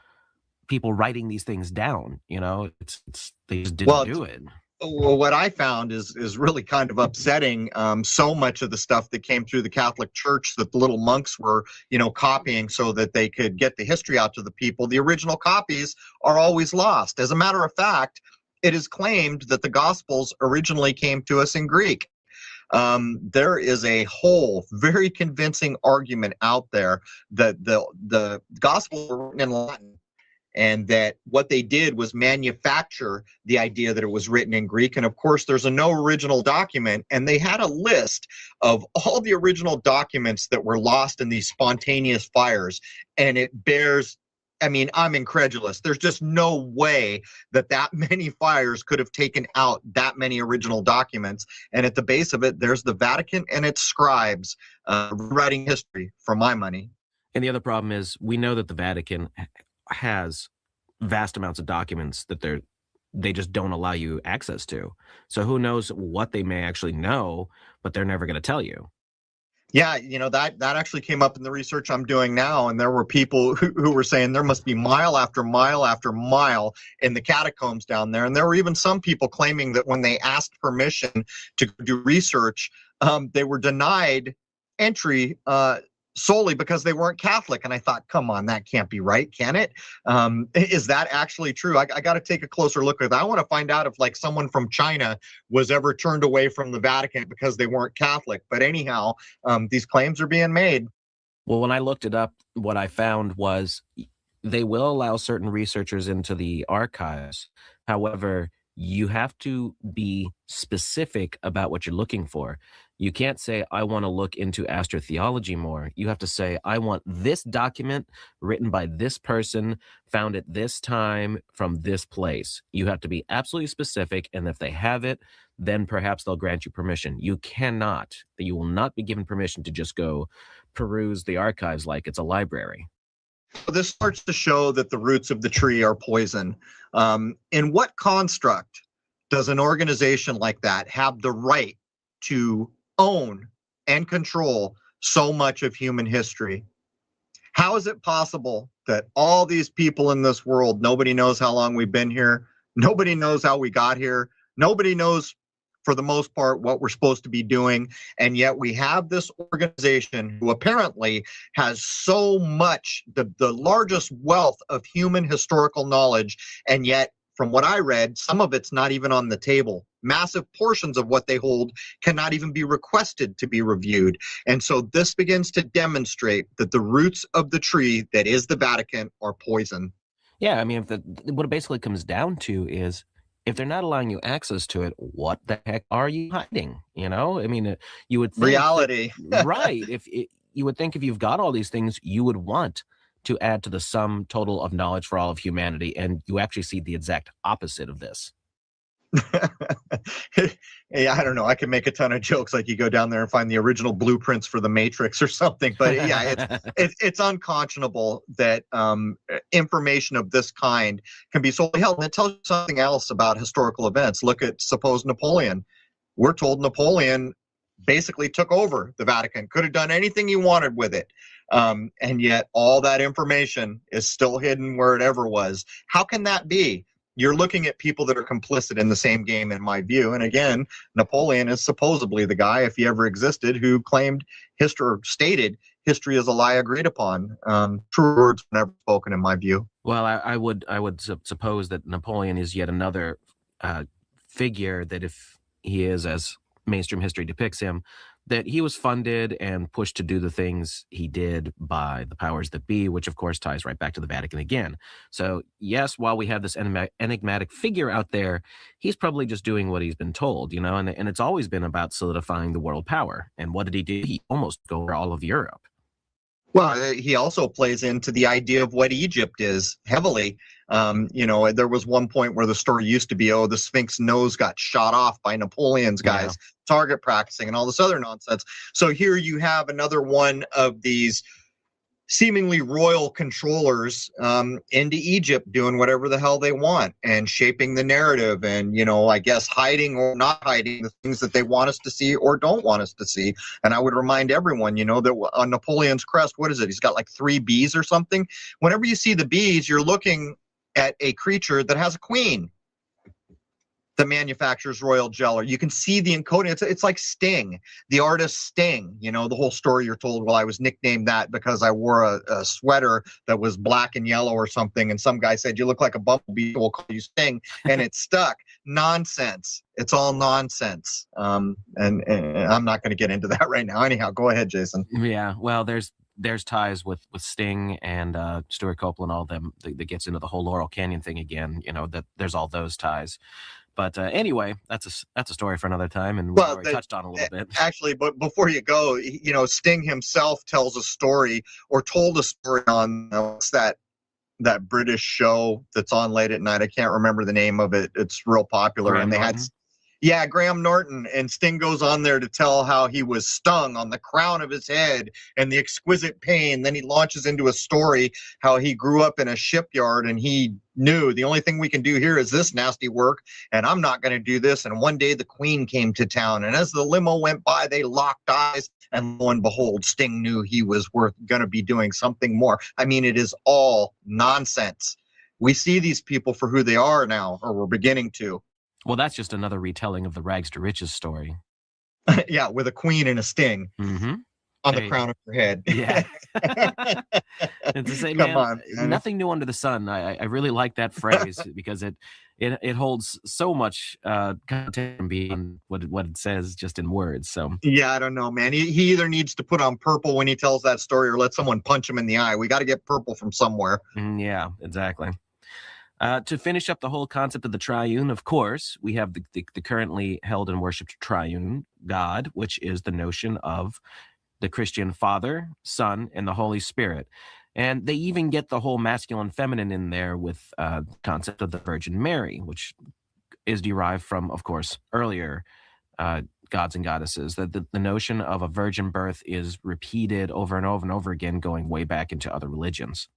people writing these things down. It's they just didn't do it. Well, what I found is really kind of upsetting. So much of the stuff that came through the Catholic Church that the little monks were, copying so that they could get the history out to the people, the original copies are always lost. As a matter of fact, it is claimed that the Gospels originally came to us in Greek. There is a whole very convincing argument out there that the Gospels were written in Latin, and that what they did was manufacture the idea that it was written in Greek. And of course, there's no original document, and they had a list of all the original documents that were lost in these spontaneous fires, and it bears, I mean, I'm incredulous. There's just no way that many fires could have taken out that many original documents. And at the base of it, there's the Vatican and its scribes writing history, for my money. And the other problem is, we know that the Vatican has vast amounts of documents that they just don't allow you access to. So who knows what they may actually know, but they're never going to tell you. Yeah, that actually came up in the research I'm doing now, and there were people who were saying there must be mile after mile after mile in the catacombs down there. And there were even some people claiming that when they asked permission to do research, they were denied entry solely because they weren't Catholic. And I thought, come on, that can't be right, can it? Is that actually true? I got to take a closer look at that. I want to find out if like someone from China was ever turned away from the Vatican because they weren't Catholic. But anyhow, these claims are being made. Well, when I looked it up, what I found was they will allow certain researchers into the archives. However, you have to be specific about what you're looking for. You can't say, I want to look into astrotheology more. You have to say, I want this document written by this person, found at this time from this place. You have to be absolutely specific. And if they have it, then perhaps they'll grant you permission. You will not be given permission to just go peruse the archives like it's a library. This starts to show that the roots of the tree are poison. In what construct does an organization like that have the right to own and control so much of human history? How is it possible that all these people in this world, nobody knows how long we've been here, nobody knows how we got here, nobody knows for the most part what we're supposed to be doing, and yet we have this organization who apparently has so much, the largest wealth of human historical knowledge, and yet from what I read, some of it's not even on the table. Massive portions of what they hold cannot even be requested to be reviewed. And so this begins to demonstrate that the roots of the tree that is the Vatican are poison. Yeah, I mean, what it basically comes down to is, if they're not allowing you access to it, what the heck are you hiding? You know, I mean, you would think reality, right? You would think if you've got all these things, you would want to add to the sum total of knowledge for all of humanity, and you actually see the exact opposite of this. Yeah, I don't know. I can make a ton of jokes, like you go down there and find the original blueprints for the Matrix or something. But yeah, it's unconscionable that information of this kind can be solely held. And it tells you something else about historical events. Look at, suppose, Napoleon. We're told Napoleon basically took over the Vatican, could have done anything he wanted with it. And yet all that information is still hidden where it ever was. How can that be? You're looking at people that are complicit in the same game, in my view. And again, Napoleon is supposedly the guy, if he ever existed, who claimed history, or stated history is a lie agreed upon. True words never spoken, in my view. Well, I would suppose that Napoleon is yet another figure that, if he is as mainstream history depicts him, that he was funded and pushed to do the things he did by the powers that be, which of course ties right back to the Vatican again. So yes, while we have this enigmatic figure out there, he's probably just doing what he's been told, you know, and it's always been about solidifying the world power. And what did he do? He almost go over all of Europe. Well, he also plays into the idea of what Egypt is heavily. You know, there was one point where the story used to be, oh, the Sphinx nose got shot off by Napoleon's guys, target practicing and all this other nonsense. So here you have another one of these seemingly royal controllers into Egypt doing whatever the hell they want and shaping the narrative and, you know, I guess hiding or not hiding the things that they want us to see or don't want us to see. And I would remind everyone, you know, that on Napoleon's crest, what is it? He's got like 3 bees or something. Whenever you see the bees, you're looking at a creature that has a queen. The manufacturer's royal jeweler. You can see the encoding. It's like Sting, the artist Sting. You know, the whole story you're told, well, I was nicknamed that because I wore a sweater that was black and yellow or something. And some guy said, you look like a bumblebee, we'll call you Sting. And it stuck. Nonsense. It's all nonsense. And I'm not going to get into that right now. Anyhow, go ahead, Jason. Yeah, well, there's ties with Sting and Stuart Copeland, all them that gets into the whole Laurel Canyon thing again. You know, that there's all those ties. But anyway, that's a story for another time, and we've already touched on a little bit. Actually, but before you go, you know, Sting himself tells a story, or told a story on what's that British show that's on late at night. I can't remember the name of it. It's real popular, Graham and they Norton? had. Yeah, Graham Norton, and Sting goes on there to tell how he was stung on the crown of his head and the exquisite pain. Then he launches into a story how he grew up in a shipyard and he knew the only thing we can do here is this nasty work, and I'm not going to do this. And one day the Queen came to town, and as the limo went by, they locked eyes, and lo and behold, Sting knew he was going to be doing something more. I mean, it is all nonsense. We see these people for who they are now, or we're beginning to. Well, that's just another retelling of the rags to riches story. Yeah, with a queen and a Sting. Mm-hmm. on the Hey, crown of your head. yeah. And to say, Come man, on, man. nothing new under the sun. I really like that phrase because it holds so much content beyond what it says just in words. So Yeah, I don't know, man. He either needs to put on purple when he tells that story or let someone punch him in the eye. We got to get purple from somewhere. yeah, exactly. To finish up the whole concept of the triune, of course, we have the currently held and worshipped triune God, which is the notion of the Christian Father, Son, and the Holy Spirit. And they even get the whole masculine feminine in there with the concept of the Virgin Mary, which is derived from, of course, earlier gods and goddesses. That the notion of a virgin birth is repeated over and over and over again, going way back into other religions.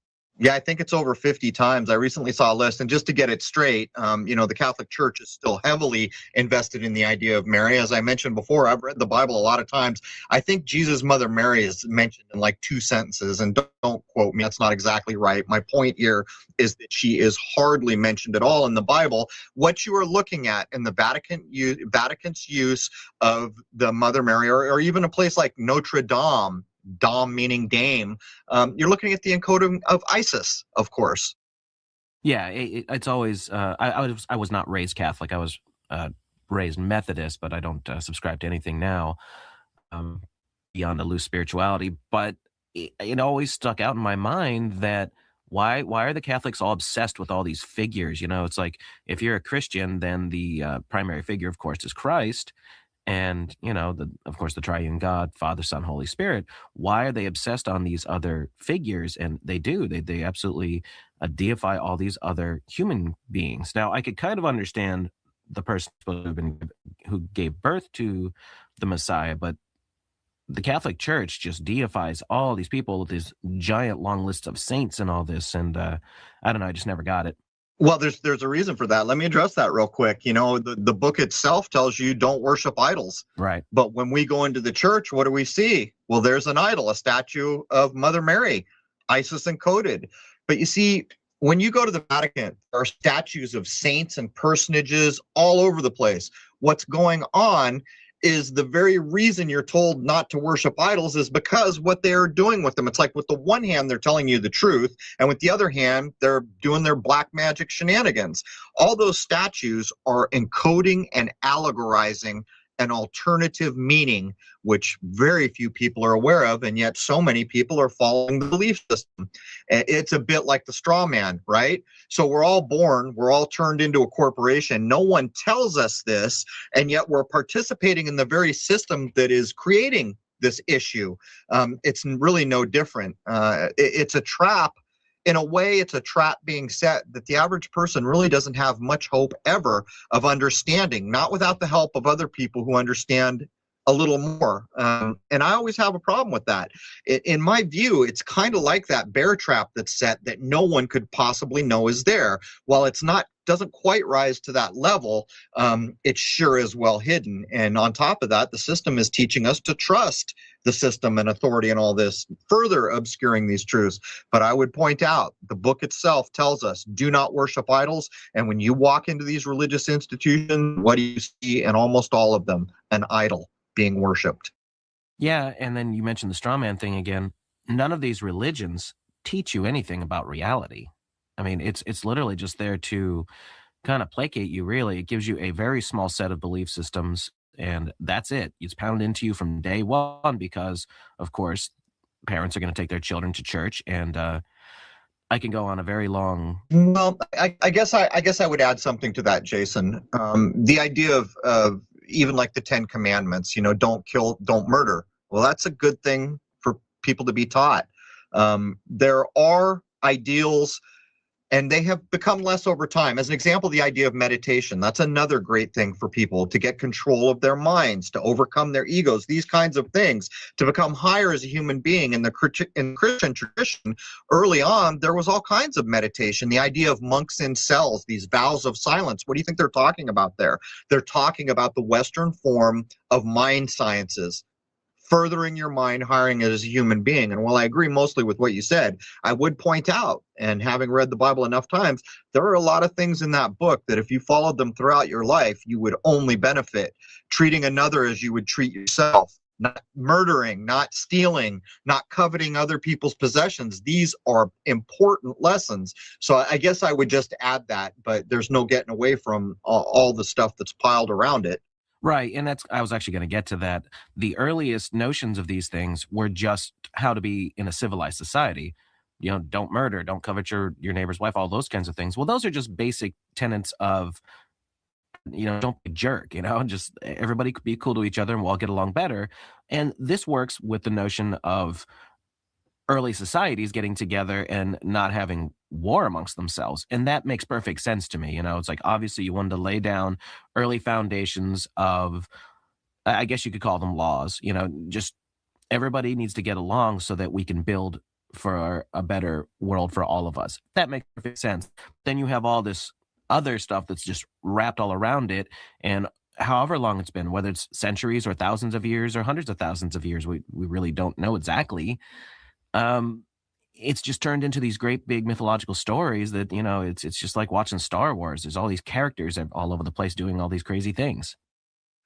Yeah, I think it's over 50 times. I recently saw a list, and just to get it straight, the Catholic Church is still heavily invested in the idea of Mary. As I mentioned before, I've read the Bible a lot of times. I think Jesus' mother Mary is mentioned in like 2 sentences, and don't quote me, that's not exactly right. My point here is that she is hardly mentioned at all in the Bible. What you are looking at in the Vatican's use of the Mother Mary, or even a place like Notre Dame, Dom meaning dame, you're looking at the encoding of Isis, of course. Yeah, it's always. I was not raised Catholic. I was raised Methodist, but I don't subscribe to anything now beyond a loose spirituality. But it always stuck out in my mind that why are the Catholics all obsessed with all these figures? It's like if you're a Christian, then the primary figure, of course, is Christ. And, of course, the triune God, Father, Son, Holy Spirit. Why are they obsessed on these other figures? And they do. They absolutely deify all these other human beings. Now, I could kind of understand the person who gave birth to the Messiah, but the Catholic Church just deifies all these people with these giant long lists of saints and all this. And I don't know, I just never got it. Well, there's a reason for that. Let me address that real quick. The book itself tells you don't worship idols. Right. But when we go into the church, what do we see? Well, there's an idol, a statue of Mother Mary, Isis encoded. But you see, when you go to the Vatican, there are statues of saints and personages all over the place. What's going on is the very reason you're told not to worship idols is because what they're doing with them. It's like with the one hand, they're telling you the truth, and with the other hand, they're doing their black magic shenanigans. All those statues are encoding and allegorizing an alternative meaning, which very few people are aware of, and yet so many people are following the belief system. It's a bit like the straw man, right? So we're all born, we're all turned into a corporation. No one tells us this, and yet we're participating in the very system that is creating this issue. It's really no different. It's a trap. In a way, it's a trap being set that the average person really doesn't have much hope ever of understanding, not without the help of other people who understand a little more. And I always have a problem with that. In my view, it's kind of like that bear trap that's set that no one could possibly know is there. While it's doesn't quite rise to that level, it sure is well hidden. And on top of that, the system is teaching us to trust the system and authority and all this, further obscuring these truths. But I would point out, the book itself tells us, do not worship idols. And when you walk into these religious institutions, what do you see in almost all of them? An idol being worshipped. Yeah, and then you mentioned the straw man thing again. None of these religions teach you anything about reality. I mean, it's literally just there to kind of placate you, really. It gives you a very small set of belief systems, and that's it. It's pounded into you from day one because, of course, parents are going to take their children to church, and I can go on a very long. Well, I guess I would add something to that, Jason. The idea of even like the 10 Commandments, don't kill, don't murder. Well, that's a good thing for people to be taught. There are ideals, and they have become less over time. As an example, the idea of meditation, that's another great thing for people to get control of their minds, to overcome their egos, these kinds of things, to become higher as a human being. In the Christian tradition, early on, there was all kinds of meditation. The idea of monks in cells, these vows of silence. What do you think they're talking about there? They're talking about the Western form of mind sciences, furthering your mind, hiring it as a human being. And while I agree mostly with what you said, I would point out, and having read the Bible enough times, there are a lot of things in that book that if you followed them throughout your life, you would only benefit. Treating another as you would treat yourself, not murdering, not stealing, not coveting other people's possessions. These are important lessons. So I guess I would just add that, but there's no getting away from all the stuff that's piled around it. Right. And I was actually going to get to that. The earliest notions of these things were just how to be in a civilized society. You know, don't murder, don't covet your neighbor's wife, all those kinds of things. Well, those are just basic tenets of, don't be a jerk, just everybody could be cool to each other and we'll all get along better. And this works with the notion of early societies getting together and not having war amongst themselves. And that makes perfect sense to me. It's like, obviously you wanted to lay down early foundations of, I guess you could call them laws, just everybody needs to get along so that we can build for a better world for all of us. That makes perfect sense. Then you have all this other stuff that's just wrapped all around it. And however long it's been, whether it's centuries or thousands of years or hundreds of thousands of years, we really don't know exactly. It's just turned into these great big mythological stories that, it's just like watching Star Wars. There's all these characters all over the place doing all these crazy things.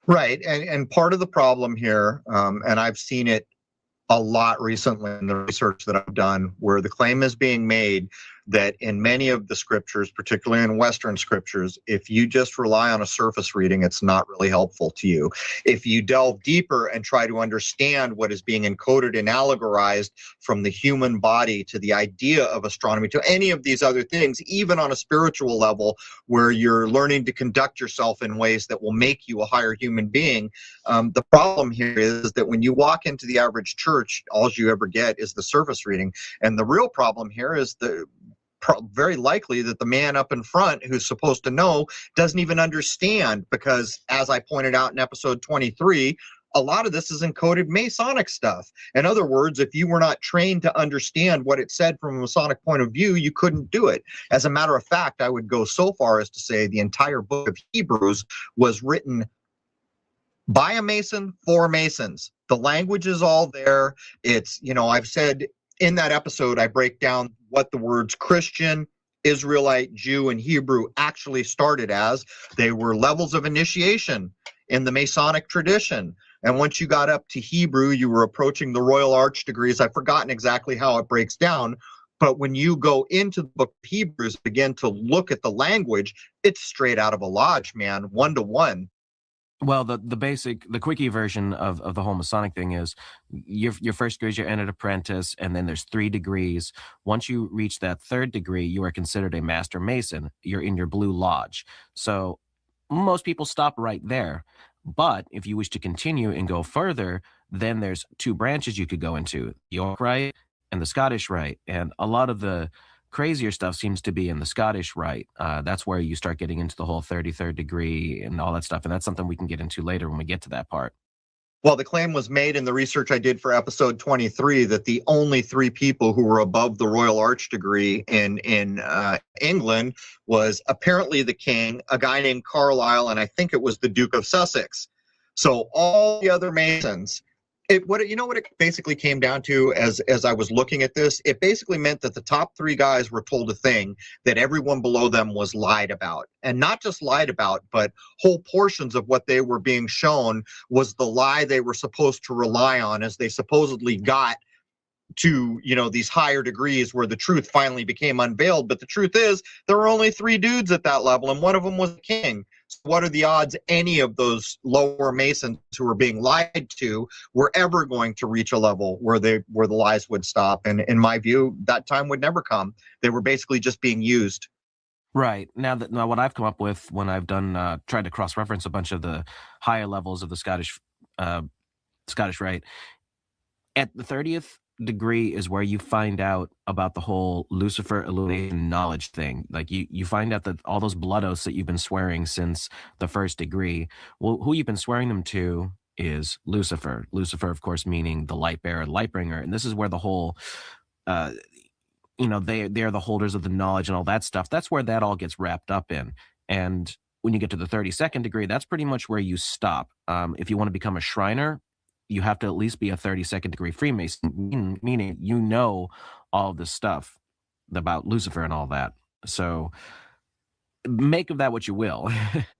Right. And part of the problem here, and I've seen it a lot recently in the research that I've done, where the claim is being made that in many of the scriptures, particularly in Western scriptures, if you just rely on a surface reading, it's not really helpful to you. If you delve deeper and try to understand what is being encoded and allegorized from the human body to the idea of astronomy, to any of these other things, even on a spiritual level, where you're learning to conduct yourself in ways that will make you a higher human being, the problem here is that when you walk into the average church, all you ever get is the surface reading. And the real problem here is very likely that the man up in front who's supposed to know doesn't even understand, because as I pointed out in episode 23, a lot of this is encoded Masonic stuff. In other words, if you were not trained to understand what it said from a Masonic point of view, you couldn't do it. As a matter of fact, I would go so far as to say the entire book of Hebrews was written by a Mason for Masons. The language is all there. It's, I've said in that episode, I break down what the words Christian, Israelite, Jew, and Hebrew actually started as. They were levels of initiation in the Masonic tradition. And once you got up to Hebrew, you were approaching the Royal Arch degrees. I've forgotten exactly how it breaks down. But when you go into the book of Hebrews, begin to look at the language, it's straight out of a lodge, man, 1-to-1. Well, the quickie version of the whole Masonic thing is your first degree is your entered apprentice, and then there's 3 degrees. Once you reach that 3rd degree, you are considered a master mason. You're in your blue lodge. So most people stop right there. But if you wish to continue and go further, then there's 2 branches you could go into, the York Rite and the Scottish Rite. And a lot of the crazier stuff seems to be in the Scottish Rite. That's where you start getting into the whole 33rd degree and all that stuff. And that's something we can get into later when we get to that part. Well, the claim was made in the research I did for episode 23 that the only 3 people who were above the Royal Arch degree in England was apparently the king, a guy named Carlisle, and I think it was the Duke of Sussex. So all the other Masons, what it basically came down to as I was looking at this, it basically meant that the top 3 guys were told a thing that everyone below them was lied about. And not just lied about, but whole portions of what they were being shown was the lie they were supposed to rely on as they supposedly got to, these higher degrees where the truth finally became unveiled. But the truth is there were only 3 dudes at that level, and one of them was the king. So what are the odds any of those lower Masons who were being lied to were ever going to reach a level where the lies would stop? And in my view, that time would never come. They were basically just being used. Right. Now what I've come up with when I've done tried to cross-reference a bunch of the higher levels of the Scottish Rite, at the 30th degree is where you find out about the whole Lucifer illumination knowledge thing. Like you find out that all those blood oaths that you've been swearing since the 1st degree, well, who you've been swearing them to is Lucifer. Lucifer, of course, meaning the light bearer, light bringer. And this is where the whole, they're the holders of the knowledge and all that stuff. That's where that all gets wrapped up in. And when you get to the 32nd degree, that's pretty much where you stop. If you want to become a Shriner, you have to at least be a 32nd degree Freemason, meaning all this stuff about Lucifer and all that. So make of that what you will.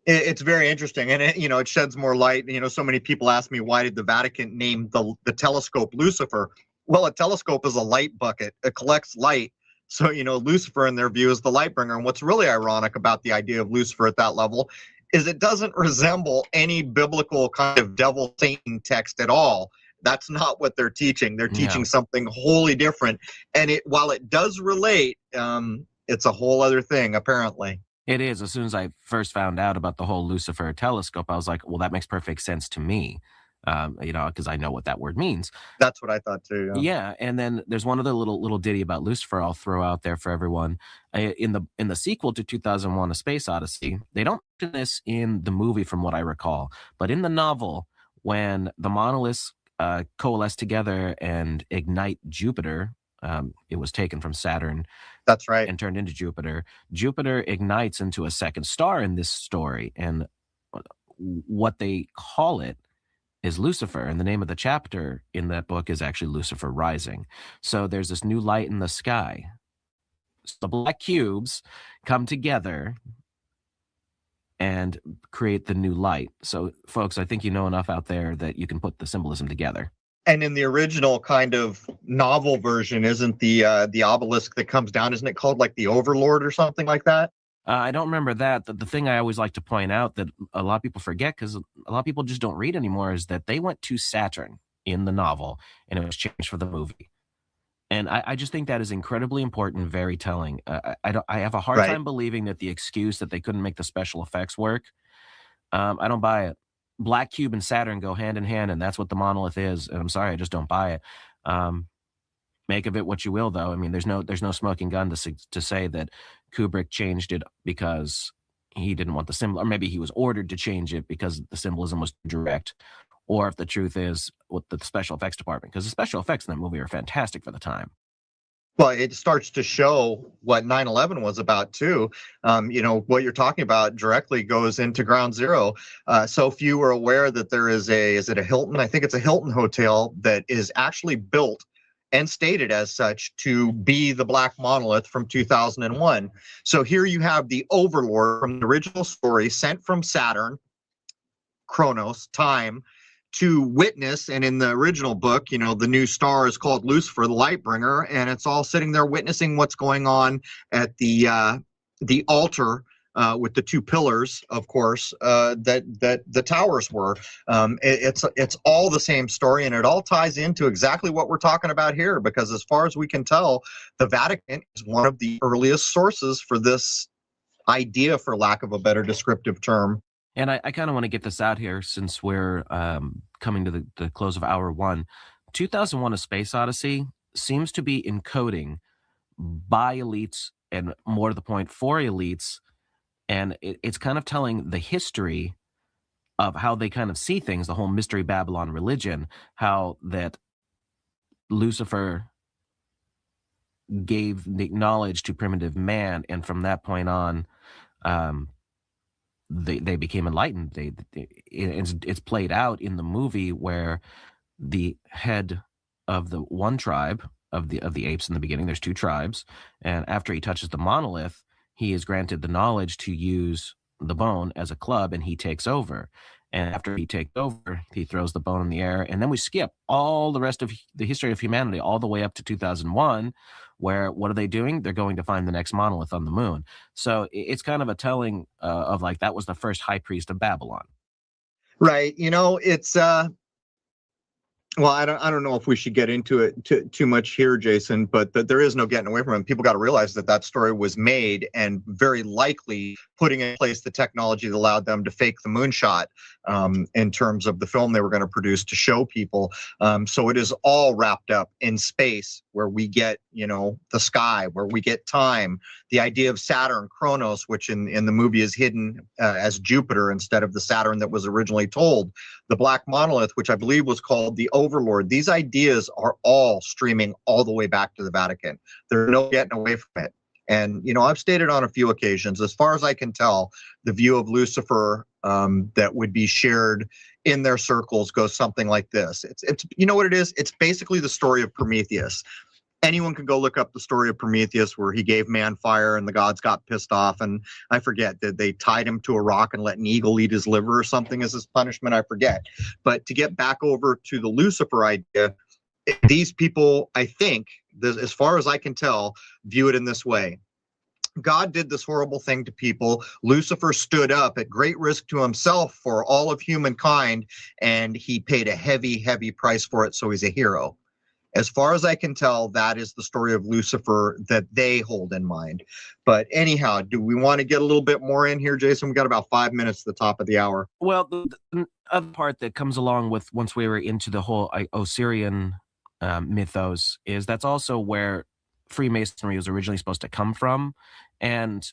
It's very interesting, and it sheds more light. So many people ask me, why did the Vatican name the telescope Lucifer? Well, a telescope is a light bucket. It collects light. So, Lucifer in their view is the light bringer. And what's really ironic about the idea of Lucifer at that level is it doesn't resemble any biblical kind of devil Satan text at all. That's not what they're teaching. They're teaching something wholly different. And while it does relate, it's a whole other thing, apparently. It is. As soon as I first found out about the whole Lucifer telescope, I was like, well, that makes perfect sense to me, because I know what that word means. That's what I thought too. Yeah, and then there's one other little ditty about Lucifer I'll throw out there for everyone. In the sequel to 2001: A Space Odyssey, they don't mention this in the movie, from what I recall, but in the novel, when the monoliths coalesce together and ignite Jupiter. It was taken from Saturn. That's right. And turned into Jupiter. Jupiter ignites into a second star in this story. And what they call it is Lucifer. And the name of the chapter in that book is actually Lucifer Rising. So there's this new light in the sky. So the black cubes come together and create the new light. So, folks, I think you know enough out there that you can put the symbolism together. And in the original kind of novel version, isn't the obelisk that comes down, isn't it called like the Overlord or something like that? I don't remember that. The thing I always like to point out that a lot of people forget, because a lot of people just don't read anymore, is that they went to Saturn in the novel and it was changed for the movie. And I just think that is incredibly important and very telling. I have a hard time believing that the excuse that they couldn't make the special effects work, I don't buy it. Black Cube and Saturn go hand in hand, and that's what the monolith is. And I'm sorry, I just don't buy it. Make of it what you will, though. I mean, there's no smoking gun to say that Kubrick changed it because he didn't want the symbol, or maybe he was ordered to change it because the symbolism was direct, or if the truth is with the special effects department, because the special effects in that movie are fantastic for the time. Well, it starts to show what 9/11 was about too. What you're talking about directly goes into Ground Zero. So if you were aware that there is it a Hilton? I think it's a Hilton hotel that is actually built and stated as such to be the black monolith from 2001. So here you have the Overlord from the original story sent from Saturn, Chronos, time, to witness. And in the original book, the new star is called Lucifer, the light bringer, and it's all sitting there witnessing what's going on at the altar with the two pillars, of course, that the towers were. It's all the same story, and it all ties into exactly what we're talking about here, because as far as we can tell, the Vatican is one of the earliest sources for this idea, for lack of a better descriptive term. And I kind of want to get this out here, since we're coming to the close of hour one. 2001: A Space Odyssey seems to be encoding by elites, and more to the point, for elites. And it's kind of telling the history of how they kind of see things, the whole Mystery Babylon religion, how that Lucifer gave the knowledge to primitive man, and from that point on, they became enlightened. It's played out in the movie where the head of the one tribe of the apes in the beginning, there's two tribes, and after he touches the monolith, he is granted the knowledge to use the bone as a club, and he takes over. And after he takes over, he throws the bone in the air, and then we skip all the rest of the history of humanity all the way up to 2001, where what are they doing? They're going to find the next monolith on the moon. So it's kind of a telling of like, that was the first high priest of Babylon. Right. It's well, I don't know if we should get into it too much here, Jason, but there is no getting away from it. People got to realize that story was made, and very likely putting in place the technology that allowed them to fake the moonshot in terms of the film they were going to produce to show people. So it is all wrapped up in space, where we get, the sky, where we get time, the idea of Saturn, Chronos, which in the movie is hidden as Jupiter instead of the Saturn that was originally told, the black monolith, which I believe was called the Overlord. These ideas are all streaming all the way back to the Vatican. There's no getting away from it. And, I've stated on a few occasions, as far as I can tell, the view of Lucifer that would be shared in their circles goes something like this. It's you know what it is? It's basically the story of Prometheus. anyone can go look up the story of Prometheus, where he gave man fire and the gods got pissed off. And I forget that they tied him to a rock and let an eagle eat his liver or something as his punishment. I forget. But to get back over to the Lucifer idea, these people, I think, as far as I can tell, view it in this way. God did this horrible thing to people. Lucifer stood up at great risk to himself for all of humankind, and he paid a heavy, heavy price for it, so he's a hero. As far as I can tell, that is the story of Lucifer that they hold in mind. But anyhow, do we want to get a little bit more in here, Jason? We got about 5 minutes at the top of the hour. Well, the other part that comes along with once we were into the whole Osirian mythos is that's also where Freemasonry was originally supposed to come from. And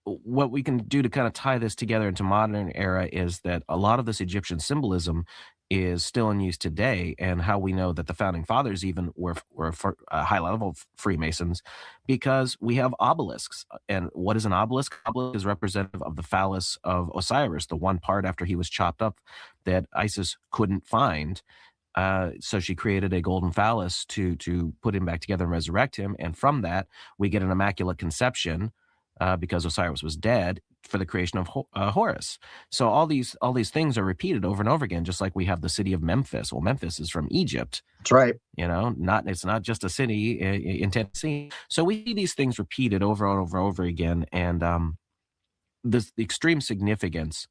what we can do to kind of tie this together into modern era is that a lot of this Egyptian symbolism is still in use today, and how we know that the founding fathers even were high level Freemasons, because we have obelisks. And what is an obelisk? Obelisk is representative of the phallus of Osiris, the one part after he was chopped up that Isis couldn't find. So she created a golden phallus to put him back together and resurrect him. And from that, we get an immaculate conception because Osiris was dead, for the creation of Horus. So all these things are repeated over and over again, just like we have the city of Memphis. Well, Memphis is from Egypt. That's right. It's not just a city in Tennessee. So we see these things repeated over and over again. And the extreme significance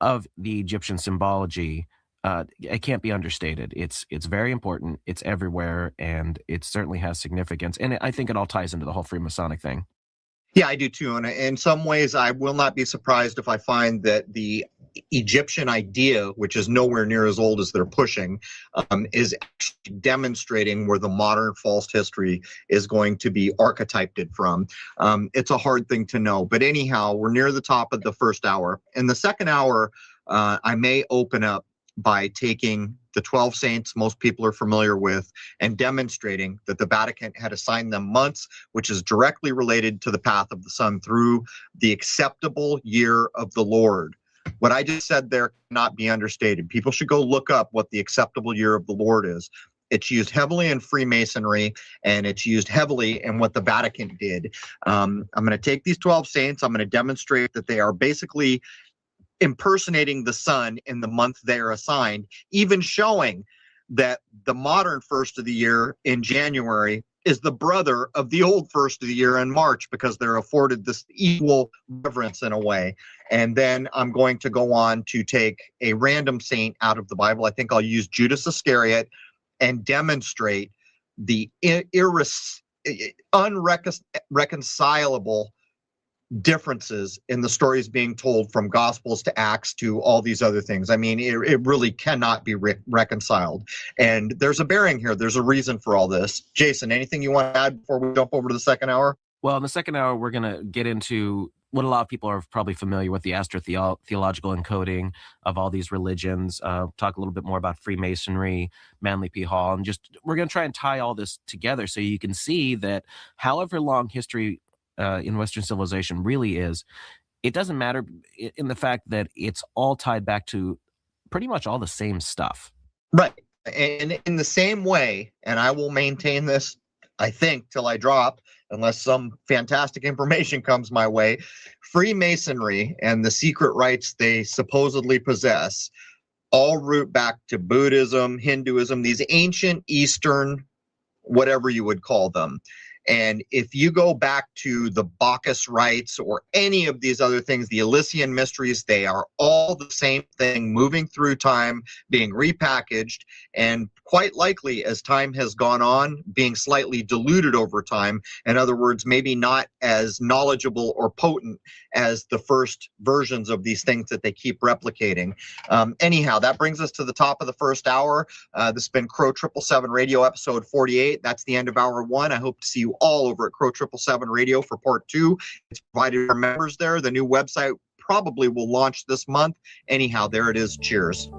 of the Egyptian symbology, it can't be understated. It's very important. It's everywhere, and it certainly has significance. And I think it all ties into the whole Freemasonic thing. Yeah, I do too. And in some ways, I will not be surprised if I find that the Egyptian idea, which is nowhere near as old as they're pushing, is actually demonstrating where the modern false history is going to be archetyped from. It's a hard thing to know. But anyhow, we're near the top of the first hour. In the second hour, I may open up by taking the 12 saints most people are familiar with and demonstrating that the Vatican had assigned them months, which is directly related to the path of the sun through the acceptable year of the Lord. What I just said there cannot be understated. People should go look up what the acceptable year of the Lord is. It's used heavily in Freemasonry, and it's used heavily in what the Vatican did. I'm going to take these 12 saints. I'm going to demonstrate that they are basically impersonating the sun in the month they are assigned, even showing that the modern first of the year in January is the brother of the old first of the year in March, because they're afforded this equal reverence in a way. And then I'm going to go on to take a random saint out of the Bible. I think I'll use Judas Iscariot and demonstrate the unreconcilable differences in the stories being told, from Gospels to Acts to all these other things. I mean, it really cannot be reconciled. And there's a bearing here. There's a reason for all this. Jason, anything you want to add before we jump over to the second hour? Well, in the second hour, we're going to get into what a lot of people are probably familiar with, the astrotheological encoding of all these religions, talk a little bit more about Freemasonry, Manly P. Hall, and just we're going to try and tie all this together so you can see that however long history in Western civilization really is, it doesn't matter in the fact that it's all tied back to pretty much all the same stuff. Right. And in the same way, and I will maintain this, I think, till I drop, unless some fantastic information comes my way, Freemasonry and the secret rites they supposedly possess all root back to Buddhism, Hinduism, these ancient Eastern, whatever you would call them. And if you go back to the Bacchus rites or any of these other things, the Elysian mysteries, they are all the same thing, moving through time, being repackaged, and quite likely, as time has gone on, being slightly diluted over time. In other words, maybe not as knowledgeable or potent as the first versions of these things that they keep replicating. Anyhow, that brings us to the top of the first hour. This has been Crow 777 Radio, episode 48. That's the end of hour one. I hope to see you all over at Crow 777 Radio for part two. It's provided for members there. The new website probably will launch this month. Anyhow, there it is. Cheers.